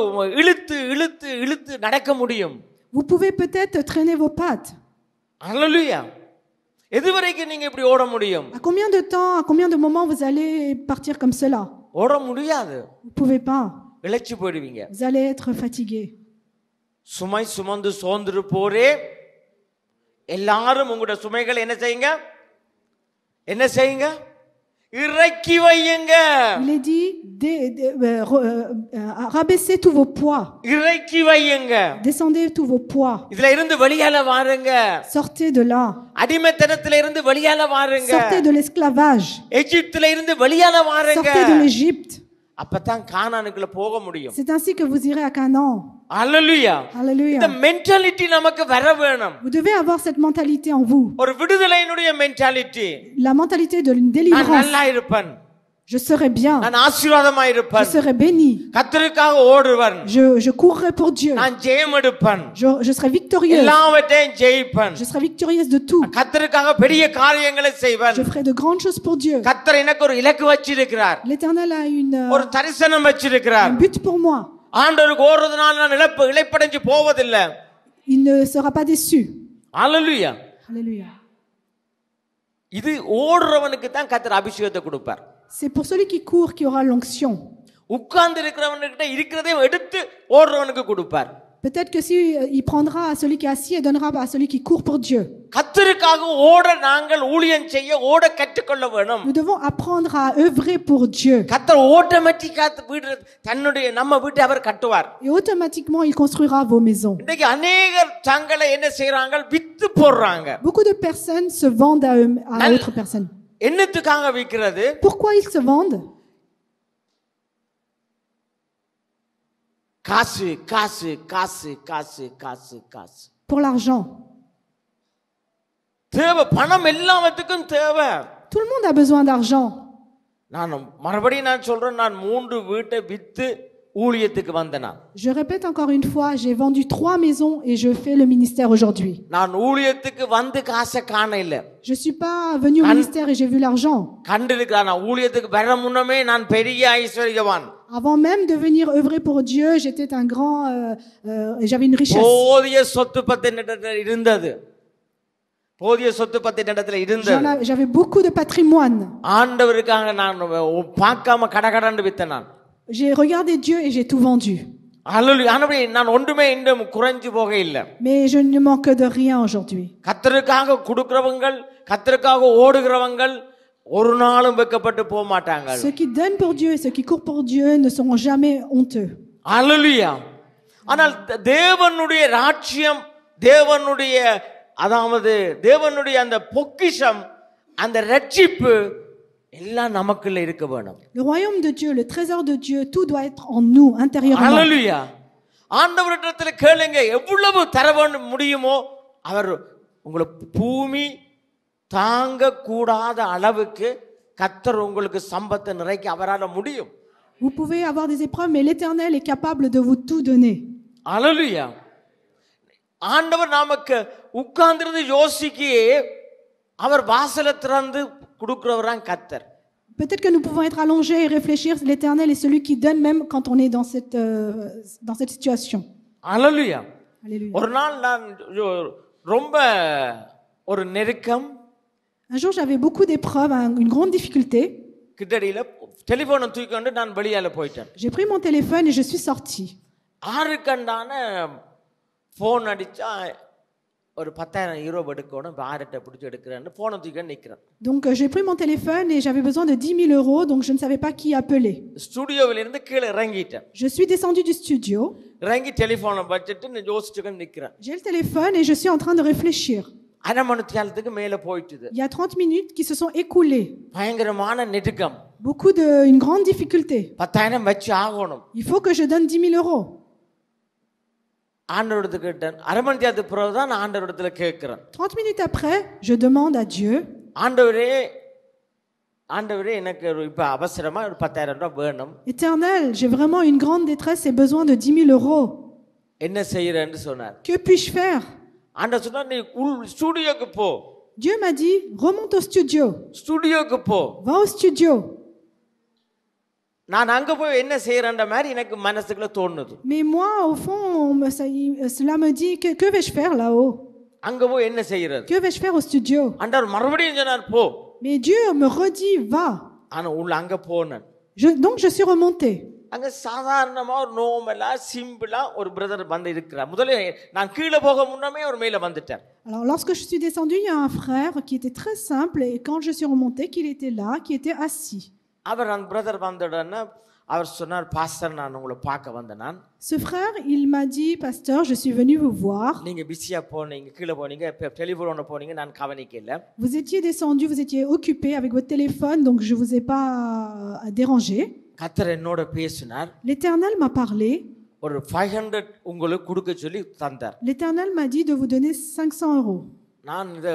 இழுத்து நடக்க முடியும்? Vous pouvez peut-être traîner vos pattes. Alléluia. எதுவரைக்கும் நீங்க இப்படி ஓட முடியும்? À combien de temps, à combien de moments vous allez partir comme cela? ஓட முடியாது. Vous pouvez pas. இளைச்சு போய்டுவீங்க. Vous allez être fatigué. சுமை சுமந்து சோர்ந்து போரே, எல்லாரும் உங்களுடைய சுமைகளை என்ன செய்யுங்க? இறக்கி வையுங்க. Il est dit rabaissez tous vos poids. இறக்கி வையுங்க. Descendez tous vos poids. இதுல இருந்து வெளியால வாருங்க. Sortez de là. அடிமைத்தனத்தில இருந்து வெளியால வாருங்க. Sortez de l'esclavage. எகிப்தில இருந்து வெளியால வாருங்க. Sortez de l'Égypte. அப்பதான் கானானுக்குள்ள போக முடியும். C'est ainsi que vous irez à Canaan. Alléluia. Alléluia. இந்த மென்டாலிட்டி நமக்கு வர வேணும். Vous devez avoir cette mentalité en vous. ஒரு விடுதலையினுடைய mentality. La mentalité de une délivrance. நான் நல்லா இருப்பேன். Je serai bien. நான் ஆசீர்வாதமா இருப்பேன். Je serai béni. கர்த்தருக்காக ஓடுவேன். Je courrai pour Dieu. நான் ஜெயம் எடுப்பேன். Je serai victorieuse. எல்லாவற்றையும் ஜெயிப்பேன். Je serai victorieuse de tout. கர்த்தருக்காக பெரிய காரியங்களை செய்வேன். Je ferai de grandes choses pour Dieu. கர்த்தர் எனக்கு ஒரு இலக்கு வச்சிருக்கிறார். L'Éternel a ஒரு தரிசனம் வச்சிருக்கிறார். un but pour moi. ஆண்டவருக்கு ஓடுறதுனால நான் இளைப்படைஞ்சு போவதில்லை. Il ne sera pas déçu. Alléluia. Alléluia. இது ஓடுறவனுக்கு தான் கர்த்தர் அபிஷேகத்தை கொடுப்பார். C'est pour celui qui court qui aura l'onction. உட்கார்ந்து இருக்கிறவன்கிட்ட இருக்கிறதை எடுத்து ஓடுறவனுக்கு கொடுப்பார். Peut-être que si il prendra à celui qui est assis et donnera à celui qui court pour Dieu. கர்த்தருக்காக ஓட நாங்கள் ஊழியம் செய்ய ஓட கற்றுக்கொள்ள வேணும். Nous devons apprendre à œuvrer pour Dieu. கர்த்தர் ஆட்டோமேட்டிக்கா நம்ம வீட்டை அவர் கட்டுவார். Et automatiquement il construira vos maisons. இன்னைக்கு अनेகர் தங்களை என்ன செய்றாங்க? வித்து போடுறாங்க. Beaucoup de personnes se vendent à d'autres personnes. என்னத்துக்காக விக்கிறது? Pourquoi ils se vendent? காசு. Pour l'argent. தேவை, பணம் எல்லாத்துக்கும் தேவை. Tout le monde a besoin d'argent. நான் மறுபடியும் சொல்றேன், நான் 3 வீட்டை வித்து ஊழியத்துக்கு வந்தேன். Je répète encore une fois, j'ai vendu 3 maisons et je fais le ministère aujourd'hui. நான் ஊழியத்துக்கு வந்து காசை காண இல்ல. Je suis pas venu au ministère et j'ai vu l'argent. கண்டிருக்கிறான். நான் ஊழியத்துக்கு வர முன்னமே நான் பெரிய ஐஸ்வர்யவான். Avant même de venir œuvrer pour Dieu, j'étais un grand, j'avais une richesse. போதிய சொத்து பத்து இடத்துல இருந்தது. போதிய சொத்து பத்து இடத்துல இருந்தது. J'avais beaucoup de patrimoine. ஆண்டவருக்காக நான் பார்க்காம கடகடன்னு வித்தேன் நான். J'ai regardé Dieu et j'ai tout vendu. அல்லேலூயா. ஆனபடி நான் ஒன்றுமே இன்னும் குறைஞ்சு போக இல்ல. Mais je ne manque de rien aujourd'hui. கர்த்தருக்காக கொடுக்கிறவங்க, கர்த்தருக்காக ஓடுகிறவங்க ஒரு நாளும் வெட்கப்பட்டு போக மாட்டாங்க. Ceux qui donnent pour Dieu et ceux qui courent pour Dieu ne seront jamais honteux. அல்லேலூயா. ஆனால் தேவனுடைய ராஜ்யம், தேவனுடைய அதாவது தேவனுடைய அந்த பொக்கிஷம், அந்த ரட்சிப்பு எல்லாம் நமக்குள்ள இருக்க வேணும். Le royaume de Dieu, le trésor de Dieu, tout doit être en nous intérieurement. அல்லேலூயா. ஆண்டவரிடத்தில் கேளுங்க, எவ்வளவு தர முடியுமோ அவர் உங்களை பூமி தாங்க கூடாத அளவுக்கு கர்த்தர் உங்களுக்கு சம்பத்தை நிறைக்க அவரால முடியும். Vous pouvez avoir des épreuves, mais l'Éternel est capable de vous tout donner. அல்லேலூயா. ஆண்டவர் நமக்கு உட்கார்ந்திருந்து யோசிக்கே அவர் வாசலை திறந்து கொடுக்கிறவரான் கர்த்தர். Peut-être que nous pouvons être allongés et réfléchir. L'Éternel est celui qui donne même quand on est dans cette situation. Hallelujah. Alléluia. ஒரு நாள் நான் ரொம்ப ஒரு நெருக்கம், Un jour, j'avais beaucoup d'épreuves, une grande difficulté. கிட்டடியில டெலிபோனை தூக்கிட்டு நான் வெளியால போயிட்டேன். J'ai pris mon téléphone et je suis sorti. ஆறுக்கண்டான போன் அடிச்சா ஒரு 10,000 யூரோ எடுக்கணும், ஆறுட்ட பிடிச்சி எடுக்கிறேன்னு போனை தூக்கி நிற்கிறேன். Donc j'ai pris mon téléphone et j'avais besoin de 10 000 euros, donc je ne savais pas qui appeler. ஸ்டுடியோவில் இருந்து கீழே இறங்கிட்டேன். Je suis descendu du studio. இறங்கி டெலிபோனை வச்சுட்டு யோசிச்சுக்க நிற்கிறேன். J'ai le téléphone et je suis en train de réfléchir. அரை மணி நேரத்துக்கு மேல போயிட்டுது. Il y a 30 minutes qui se sont écoulées. பயங்கரமான நெருக்கம். Une grande difficulté. 10,000 வச்சு ஆகணும். Il faut que je donne 10 000 euros. ஆண்டவரிடத்துக்கு கேட்டேன். அரை மணி நேரத்துக்கு பிறகு தான் நான் ஆண்டவரிடத்துல கேட்கிறேன். 30 minutes après, je demande à Dieu. ஆண்டவரே எனக்கு இப்ப அவசரமா ஒரு 10,000 ரூபாய் வேணும். Éternel, j'ai vraiment une grande détresse et besoin de 10 000 euros. என்ன செய்யறேன்னு சொன்னார். Que puis-je faire? ஆண்டவர் சொன்னார், நீ ஸ்டுடியோக்கு போ. Dieu m'a dit, remonte au studio. ஸ்டுடியோக்கு போ. Va au studio. நான் அங்க போய் என்ன செய்யறேன்ற மாதிரி எனக்கு மனசுக்குள்ள தோணுது. Mais moi, au fond, cela me dit, que vais-je faire là-haut? அங்க போய் என்ன செய்யறது? Que vais-je faire au studio? ஆண்டவர் மறுபடியும் சொன்னார், போ. Mais Dieu me redit, va. ஆனா உள்ள அங்க போனேன். Donc je suis remonté. அங்க சாதாரணமா ஒரு நார்மலா சிம்பிளா ஒரு பிரதர் வந்து இருக்கிறார். முதல்ல நான் கீழே போக முன்னமே ஒரு மேல வந்துட்டேன். Alors lorsque je suis descendu, il y a un frère qui était très simple et quand je suis remonté, qu'il était là, qui était assis. அவர் அந்த பிரதர் வந்தடனே அவர் சொன்னார், பாஸ்டர் நான் உங்களை பார்க்க வந்தேன் நான். Ce frère, il m'a dit, pasteur, je suis venu vous voir. நீங்க பிஸியா போனீங்க, கீழே போனீங்க, டெலிபோன்ல போனீங்க, நான் கவனிக்கல. Vous étiez descendu, vous étiez occupé avec votre téléphone, donc je vous ai pas dérangé. கர்த்தர் என்னோட பேசினார். L'Éternel m'a parlé. ஒரு 500 உங்களுக்கு கொடுக்க சொல்லி தந்தார். L'Éternel m'a dit de vous donner 500 euros. நான் இது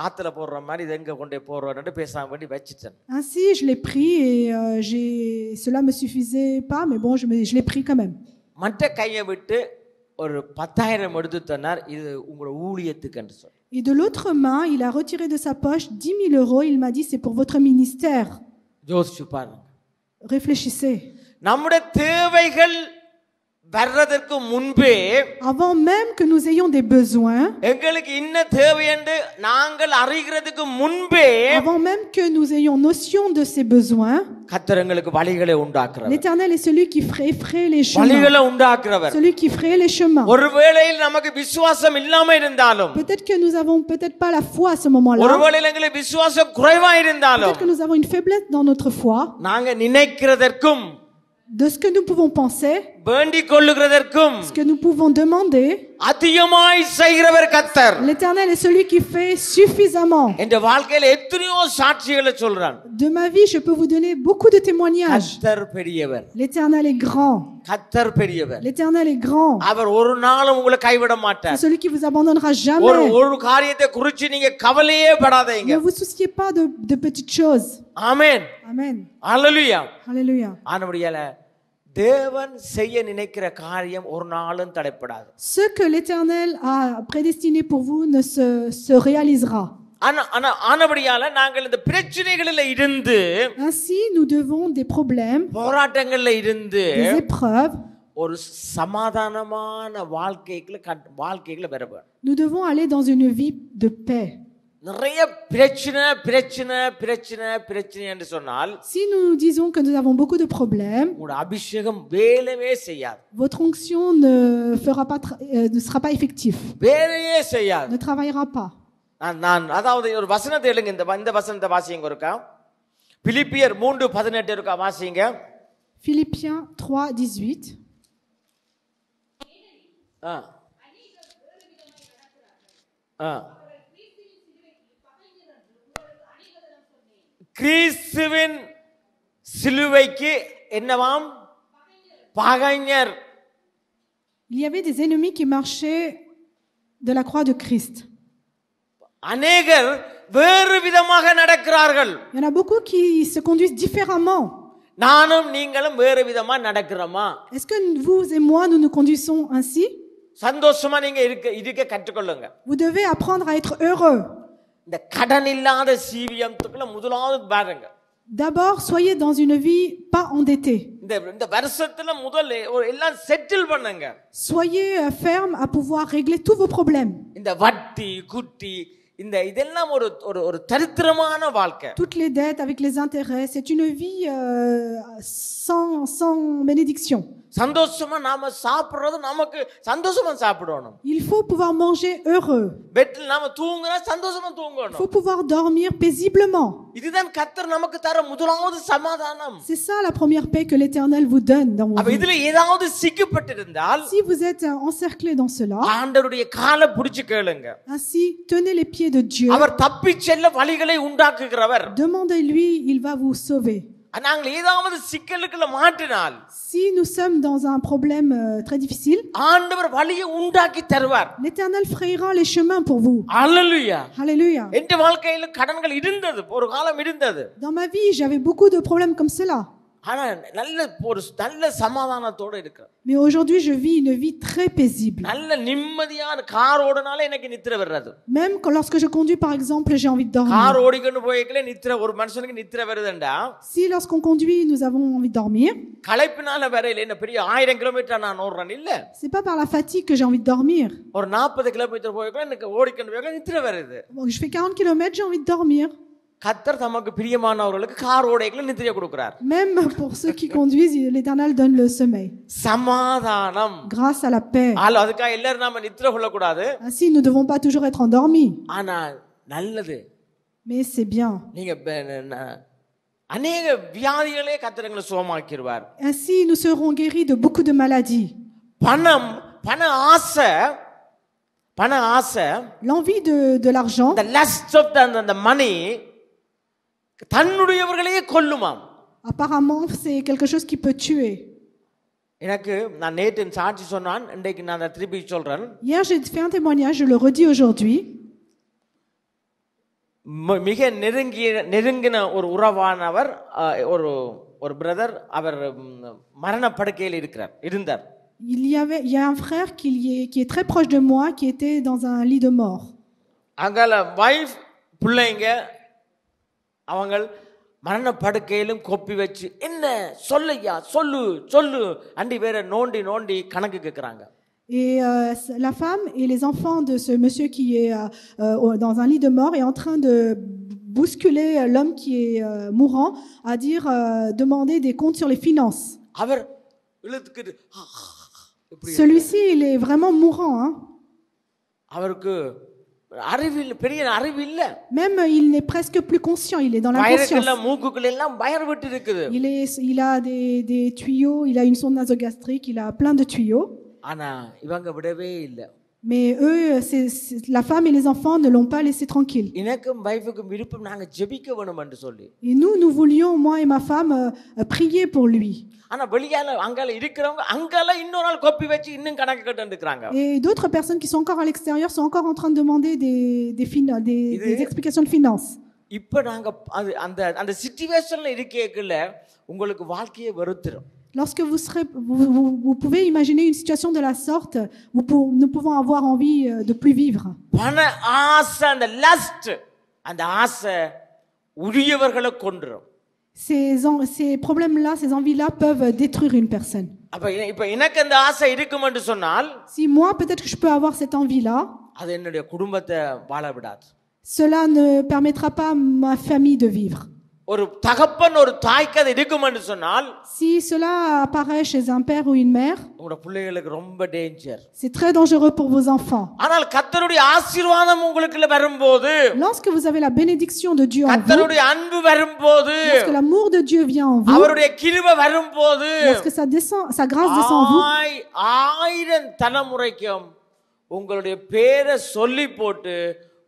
ஆத்துல போடுற மாதிரி இது எங்க கொண்டே போறோம்னு பேசாம வேண்டி வச்சிட்டேன். Ainsi je l'ai pris et cela me suffisait pas, mais bon je l'ai pris quand même. மற்ற கையை விட்டு ஒரு 10,000 எடுத்து தந்தார். இது உங்களோட ஊழியத்துக்கு என்று சொன்னார். Et de l'autre main, il a retiré de sa poche 10 000 euros. Il m'a dit, c'est pour votre ministère. யோசிச்சு பாருங்க. Réfléchissez. நம்முடைய தேவைகள் வர்றதற்கு முன்பே, avant même que nous ayons des besoins, எங்களுக்கு என்ன தேவை என்று நாங்கள் அறிகிறதுக்கு முன்பே, avant même que nous ayons notion de ces besoins, கர்த்தர் எங்களுக்கு வழிகளை உண்டாக்குறவர். l'Éternel est celui qui ferait les chemins. வழிகளை உண்டாக்குறவர். Celui qui ferait les chemins. ஒருவேளை நமக்கு விசுவாசம் இல்லாம இருந்தாலும், peut-être que nous avons peut-être pas la foi à ce moment-là. ஒருவேளை எங்களுக்கு விசுவாசம் குறைவா இருந்தாலும், peut-être que nous avons une faiblesse dans notre foi. நாங்க நினைக்கிறதற்கும், de ce que nous pouvons penser, வேண்டிக் கொள்ளுகிறதற்கும், ce que nous pouvons demander, அதிகமாய் செய்கிறவர் கர்த்தர். l'Éternel est celui qui fait suffisamment. இந்த வாழ்க்கையில எத்தனையோ சாட்சிகளை சொல்றான். De ma vie, je peux vous donner beaucoup de témoignages. கர்த்தர் பெரியவர். L'Éternel est grand. கர்த்தர் பெரியவர். L'Éternel est grand. அவர் ஒரு நாளும் உங்களை கைவிட மாட்டார். C'est celui qui vous abandonnera jamais. ஒரு காரியத்தை குறித்து நீங்க கவலையே படாதீங்க. Ne vous souciez pas de petites choses. ஆமென். Amen. ஹalleluya. Alléluia. ஆனபடியால தேவன் செய்ய நினைக்கிற காரியம் ஒரு நாளும் தடைப்படாது. Ce que l'Éternel a prédestiné pour vous ne se réalisera. ஆனபடியால நாங்கள் இந்த பிரச்சனைகளில் இருந்து, Ainsi, nous devons des problèmes, போராட்டங்கள்ல இருந்து des épreuves. ஒரு சமாதானமான வாழ்க்கைக்குள்ள பெறப்படும். Nous devons aller dans une vie de paix. நிறைய பிரச்சனை பிரச்சனை பிரச்சனை பிரச்சனை என்று சொன்னால், Si nous disons que nous avons beaucoup de problèmes, உங்களோட அபிஷேகம் வேலையே செய்யாது. votre onction ne sera pas effective, வேலையே செய்யாது. ne travaillera pas. நான் அதாவது ஒரு வசனத்தை எழுங்க, இந்த வசனத்தை வாசிங்க இருக்கா. பிலிப்பியர் 3:18 இருக்கா, வாசிங்க. Philippiens 3:18. கிறிஸ்துவின் சிலுவைக்கு என்னவாம்? பகைஞர். Il y avait des ennemis qui marchaient de la croix de Christ. அநேகர் வேறு விதமாக நடக்கிறார்கள். Il y en a beaucoup qui se conduisent différemment. நானும் நீங்களும் வேறு விதமா நடக்கிறோமா? Est-ce que vous et moi, nous nous conduisons ainsi? சந்தோஷமா நீங்க இருக்க கற்றுக்கொள்ளுங்க. Vous devez apprendre à être heureux. இந்த கடன் இல்லாத ஜீவியத்துக்குள்ள முதலாவது பாருங்க. D'abord, soyez dans une vie pas endettée. இந்த வருஷத்துல முதல்ல எல்லாம் செட்டில் பண்ணுங்க. Soyez ferme à pouvoir régler tous vos problèmes. இந்த வட்டி குட்டி இதெல்லாம் ஒரு தரித்திரமான வாழ்க்கை. Toutes les dettes avec les intérêts, c'est une vie sans bénédiction. சந்தோஷமா நாம சாப்பிடுறது நமக்கு சந்தோஷமா சாப்பிடணும். Il faut pouvoir manger heureux. பெட்ல நாம தூங்குறா சந்தோஷமா தூங்கணும். Il faut pouvoir dormir paisiblement. இதுதான் கர்த்தர் நமக்கு தர முதலாவது சமாதானம். C'est ça la première paix que l'Éternel vous donne dans vos அப்ப vies. இதுல ஏதாவது சிக்கப்பட்டிருந்தால், Si vous êtes encerclé dans cela, ஆண்டவருடைய காலை பிடிச்சு கேளுங்க. ainsi tenez les pieds de Dieu. அவர் தப்பிச் செல்ல வழிகளை உண்டாக்குகிறவர். Demandez-lui, il va vous sauver. நாங்கள் ஏதாவது சிக்கலுக்குள்ள மாட்டினால், Si nous sommes dans un problème très difficile, ஆண்டவர் வழியை உண்டாக்கி தருவார். l'Éternel frayera les chemins pour vous. அல்லேலூயா. Alléluia. என் வாழ்க்கையில கடன்கள் இருந்தது, ஒரு காலம் இருந்தது. Dans ma vie, j'avais beaucoup de problèmes comme cela. ஆனா நல்ல சமாதானத்தோட இருக்கு. Mais aujourd'hui, je vis une vie très paisible. நல்ல நிம்மதியான கார் ஓடனால எனக்கு நித்திரை வர்றது. Même lorsque je conduis, par exemple, j'ai envie de dormir. Car ஓடிக்கொண்டு போய்க்கல நித்திரை, ஒரு மனுஷனுக்கு நித்திரை வருதுண்டா, Si lorsqu'on conduit, nous avons envie de dormir, களைப்பினால வரையில என்ன பெரிய 1000 கிலோமீட்டர் நான் ஓடுறேன் இல்ல. c'est pas par la fatigue que j'ai envie de dormir. ஒரு 40 கிலோமீட்டர் போய்க்கல எனக்கு ஓடிக்கொண்டு போய்க்கல நித்திரை வருது. Bon, je fais 40 km, j'ai envie de dormir. கர்த்தர் தமக்கு பிரியமானவர்களுக்கு கார் ஓடைக்குள்ள நித்திரை கொடுக்கிறார். Même pour ceux qui conduisent, l'Éternel donne le sommeil. சமாதானம். Grâce à la paix. அதுக்காக எல்லாரும் நாம நித்திரை கொள்ள கூடாது. Ainsi, nous ne devons pas toujours être endormis. ஆனா நல்லது. Mais c'est bien. நீங்க அநேக வியாதிகளே கர்த்தர் எங்களை சுகமாக்கிடுவார். Ainsi, nous serons guéris de beaucoup de maladies. பண ஆசை, L'envie de l'argent, the lust of the money, தன்னுடையவர்களையே கொல்லுமாம். apparemment, c'est quelque chose qui peut tuer. எனக்கு நான் நேற்று சாட்சி சொன்னான், இன்றைக்கு நான் அதை திருப்பி சொல்றேன். Hier, j'ai fait un témoignage, je le redis aujourd'hui. மிக நெருங்கின ஒரு உறவானவர், ஒரு பிரதர், அவர் மரணப்படுக்கையில் இருந்தார். Il y a un frère qui est très proche de moi, qui était dans un lit de mort. அங்கல வைஃப் பிள்ளைங்க அவங்க மரணப்படுக்கையிலும் கொப்பி வச்சு என்ன சொல்லையா சொல்லு அண்டி வேற நோண்டி கணக்கு கேட்கறாங்க. Et la femme et les enfants de ce monsieur qui est dans un lit de mort est en train de bousculer l'homme qui est mourant, à dire demander des comptes sur les finances. அவர் இழுத்துக்கிட்டு Celui-ci, il est vraiment mourant. Hein? அவருக்கு பெரிய அறிவு இல்ல. Même il n'est presque plus conscient, il est dans l'inconscience. மூக்குக்குள்ள எல்லாம் wire விட்டு இருக்குது. Il a des tuyaux, il a une sonde nasogastrique, il a plein de tuyaux. ஆனா இவங்க விடவே இல்ல. Mais eux, la femme et les enfants ne l'ont pas laissé tranquille. எனக்கும் வைஃபுக்கும் விருப்பம் நாங்க ஜெபிக்க வேணும் என்று சொல்லி. Et nous voulions, moi et ma femme, prier pour lui. ஆனா வெளியால அங்கல இருக்கிறவங்க அங்கல இன்னொரு நாள் காப்பி வச்சு இன்னும் கணக்கு கேட்டு இருக்காங்க. Et d'autres personnes qui sont encore à l'extérieur sont encore en train de demander des explications de finances. இப்ப நாங்க அந்த சிச்சுவேஷன்ல இருக்கேக்குள்ள உங்களுக்கு வாழ்க்கையை வெறுத்துரும். Lorsque vous pouvez imaginer une situation de la sorte, nous pouvons avoir envie de plus vivre. பண ஆசை, அந்த lost, அந்த ஆசை உரியவர்களை கொன்றும். Ces problèmes-là, ces envies-là peuvent détruire une personne. அப்ப இப்ப எனக்கு அந்த ஆசை இருக்கும் என்று சொன்னால், Si moi, peut-être que je peux avoir cette envie-là, அது என்னுடைய குடும்பத்தை வாழ விடாது. cela ne permettra pas à ma famille de vivre. ஒரு தகப்பன் ஒரு தாய்க்கு அது இருக்கும் என்று சொன்னால், Si cela apparaît chez un père ou une mère, உங்களோட பிள்ளைகளுக்கு ரொம்ப danger. c'est très dangereux pour vos enfants. ஆனால் கர்த்தருடைய ஆசீர்வாதம் உங்களுக்குள்ள வரும்போது, Lorsque vous avez la bénédiction de Dieu en vous, கர்த்தருடைய அன்பு வரும்போது, lorsque l'amour de Dieu vient en vous, அவருடைய கிருபை வரும்போது, lorsque sa grâce descend en vous, ஆயிரம் தலைமுறைக்கும் உங்களுடைய பேரை சொல்லி போட்டு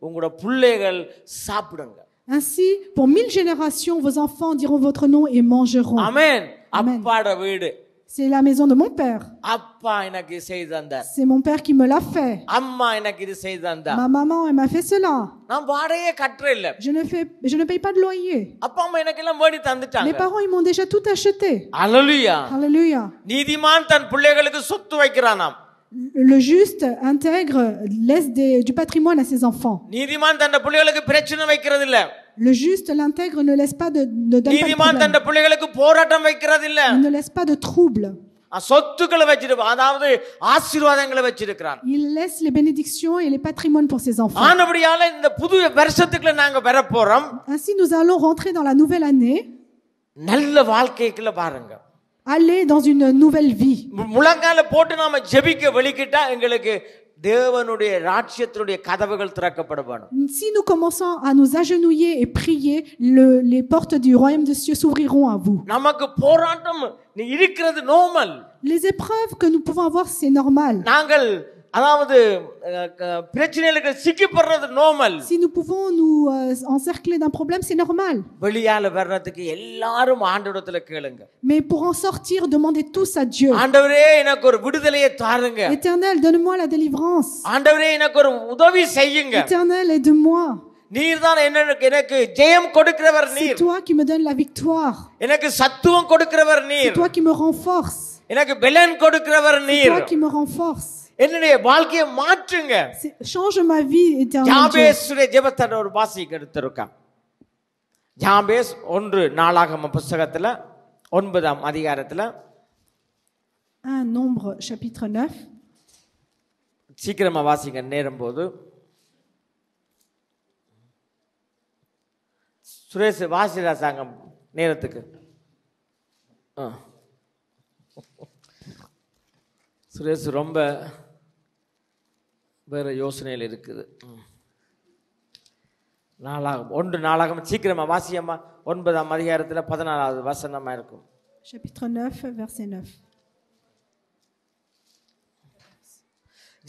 உங்களோட பிள்ளைகள் சாப்பிடுங்க. ainsi, pour 1000 générations, vos enfants diront votre nom et mangeront. ஆமென். Amen. அப்பாட வீடு, C'est la maison de mon père. அப்பா எனக்கு செய்து தந்தார், C'est mon père qui me l'a fait. அம்மா எனக்கு இது செய்து தந்தார். Ma maman, elle m'a fait cela. நான் வாடகையே கட்டுற இல்ல, Je ne paye pas de loyer. அப்பா அம்மா எனக்கு எல்லாம் வேடி Mes தந்துட்டாங்க. parents, ils m'ont déjà tout acheté. அல்லேலூயா. Alléluia. நீதிமான் தன் பிள்ளைகளுக்கு சொத்து வைக்கிறானாம். Le juste intègre, laisse du patrimoine à ses enfants. நீதிமான் தன் பிள்ளைகளுக்கு பிரச்சனை வைக்கிறது இல்ல. Le juste, l'intègre, ne laisse pas ne donne pas de நீதிமான் problème. தன் பிள்ளைகளுக்கு போராட்டம் வைக்கிறது இல்ல. Il ne laisse pas de trouble. சொத்துக்களை வச்சிருப்பான், அதாவது ஆசீர்வாதங்களை வச்சிருக்கிறான். Il laisse les bénédictions et les patrimoines pour ses enfants. ஆனபடியால இந்த புது வருஷத்துக்குள்ள நாங்க வர போறோம். Ainsi, nous allons rentrer dans la nouvelle année, நல்ல வாழ்க்கைக்குள்ள பாருங்க. aller dans une nouvelle vie. முழங்கால போட்டு நாம ஜெபிக்க வெளிக்கிட்டா எங்களுக்கு தேவனுடைய ராஜ்யத்தினுடைய கதவுகள் திறக்கப்பட வேணும். Si nous commençons à nous agenouiller et prier, les portes du royaume des cieux s'ouvriront à vous. நமக்கு போராட்டம் இருக்கிறது normal. Les épreuves que nous pouvons avoir, c'est normal. நாங்கள் அதாவது பிரச்சனைகளுக்கு சிக்கிப்படுறது normal. Si nous pouvons nous encercler d'un problème, c'est normal. வெளியால வர்றதுக்கு எல்லாரும் ஆண்டவரிடத்துல கேளுங்க. Mais pour en sortir, demandez tous à Dieu. ஆண்டவரே எனக்கு ஒரு விடுதலையை தாருங்க. Éternel, donne-moi la délivrance. ஆண்டவரே எனக்கு ஒரு உதவி செய்யுங்க. Éternel, aide-moi. நீர்தான் எனக்கு ஜெயம் கொடுக்கிறவர் C'est நீர். toi qui me donnes la victoire. எனக்கு சத்துவம் கொடுக்கிறவர் C'est நீர். toi qui me renforce. எனக்கு பலன் கொடுக்கிறவர் C'est நீர். toi qui me renforce. என்னுடைய வாழ்க்கையை மாற்றுங்க. Change ma vie, Éternel Dieu. ஜாபேசுடைய ஜெபத்தோட ஒரு வாசிக்க எடுத்திருக்கான். ஜாபேஸ் 1 நாளாகம புத்தகத்துல 9ஆம் அதிகாரத்துல 1 Nombre chapitre 9. சீக்கிரமா வாசிக்க நேரம் போது. சுரேஷ் வாசிராசாங்க நேரத்துக்கு. சுரேஷ் ரொம்ப வேற யோசனையில் இருக்குது. 1 நாளாகம சீக்கிரமா வாசியம்மா. 9ஆம் அதிகாரத்துல 14வது வசனமா இருக்கும். Chapitre 9, verset 9.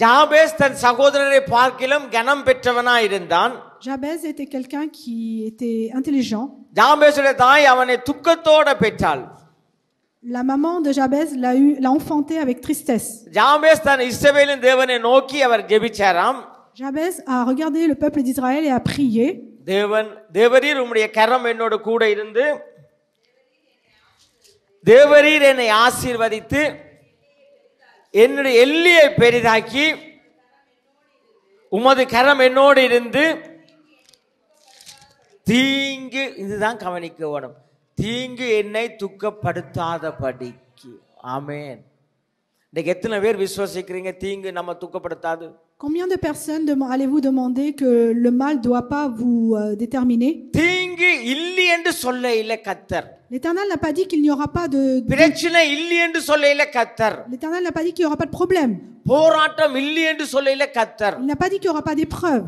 ஜாபேஸ் தன் சகோதரரை பார்க்கிலும் கனம் பெற்றவனாய் இருந்தான். Jabez était quelqu'un qui était intelligent. ஜாபேசுடைய தாய் அவனை துக்கத்தோட பெற்றாள். La maman de Jabez l'a enfanté avec tristesse. Jabez தன் இஸ்ரவேலின் தேவனை நோக்கி அவர் ஜெபிச்சாராம். Jabez a regardé le peuple d'Israël et a prié. தேவரீர் உம்முடைய கரம் என்னோடு கூட இருந்து தேவரீர் என்னை ஆசீர்வதித்து என்னுடைய எல்லையை பெரிதாக்கி உமது கரம் என்னோடு இருந்து தீங்கு, இதுதான் கவனிக்க வேணும், தீங்கு என்னை துக்கப்படுத்தாதபடிக்கு. ஆமென். இன்னைக்கு எத்தனை பேர் விசுவாசிக்கிறீங்க தீங்கு நம்ம துக்கப்படுத்தாது? Combien de personnes allez-vous demander que le mal ne doit pas vous déterminer? தீங்கு இல்லை என்று சொல்ல இல்லை கர்த்தர். L'Éternel n'a pas dit qu'il n'y aura pas de பிரச்சனை இல்லை என்று சொல்ல இல்லை கர்த்தர். L'Éternel n'a pas dit qu'il n'y aura pas de problème. போராட்டம் இல்லை என்று சொல்ல இல்லை கர்த்தர். Il n'a pas dit qu'il n'y aura pas d'épreuve.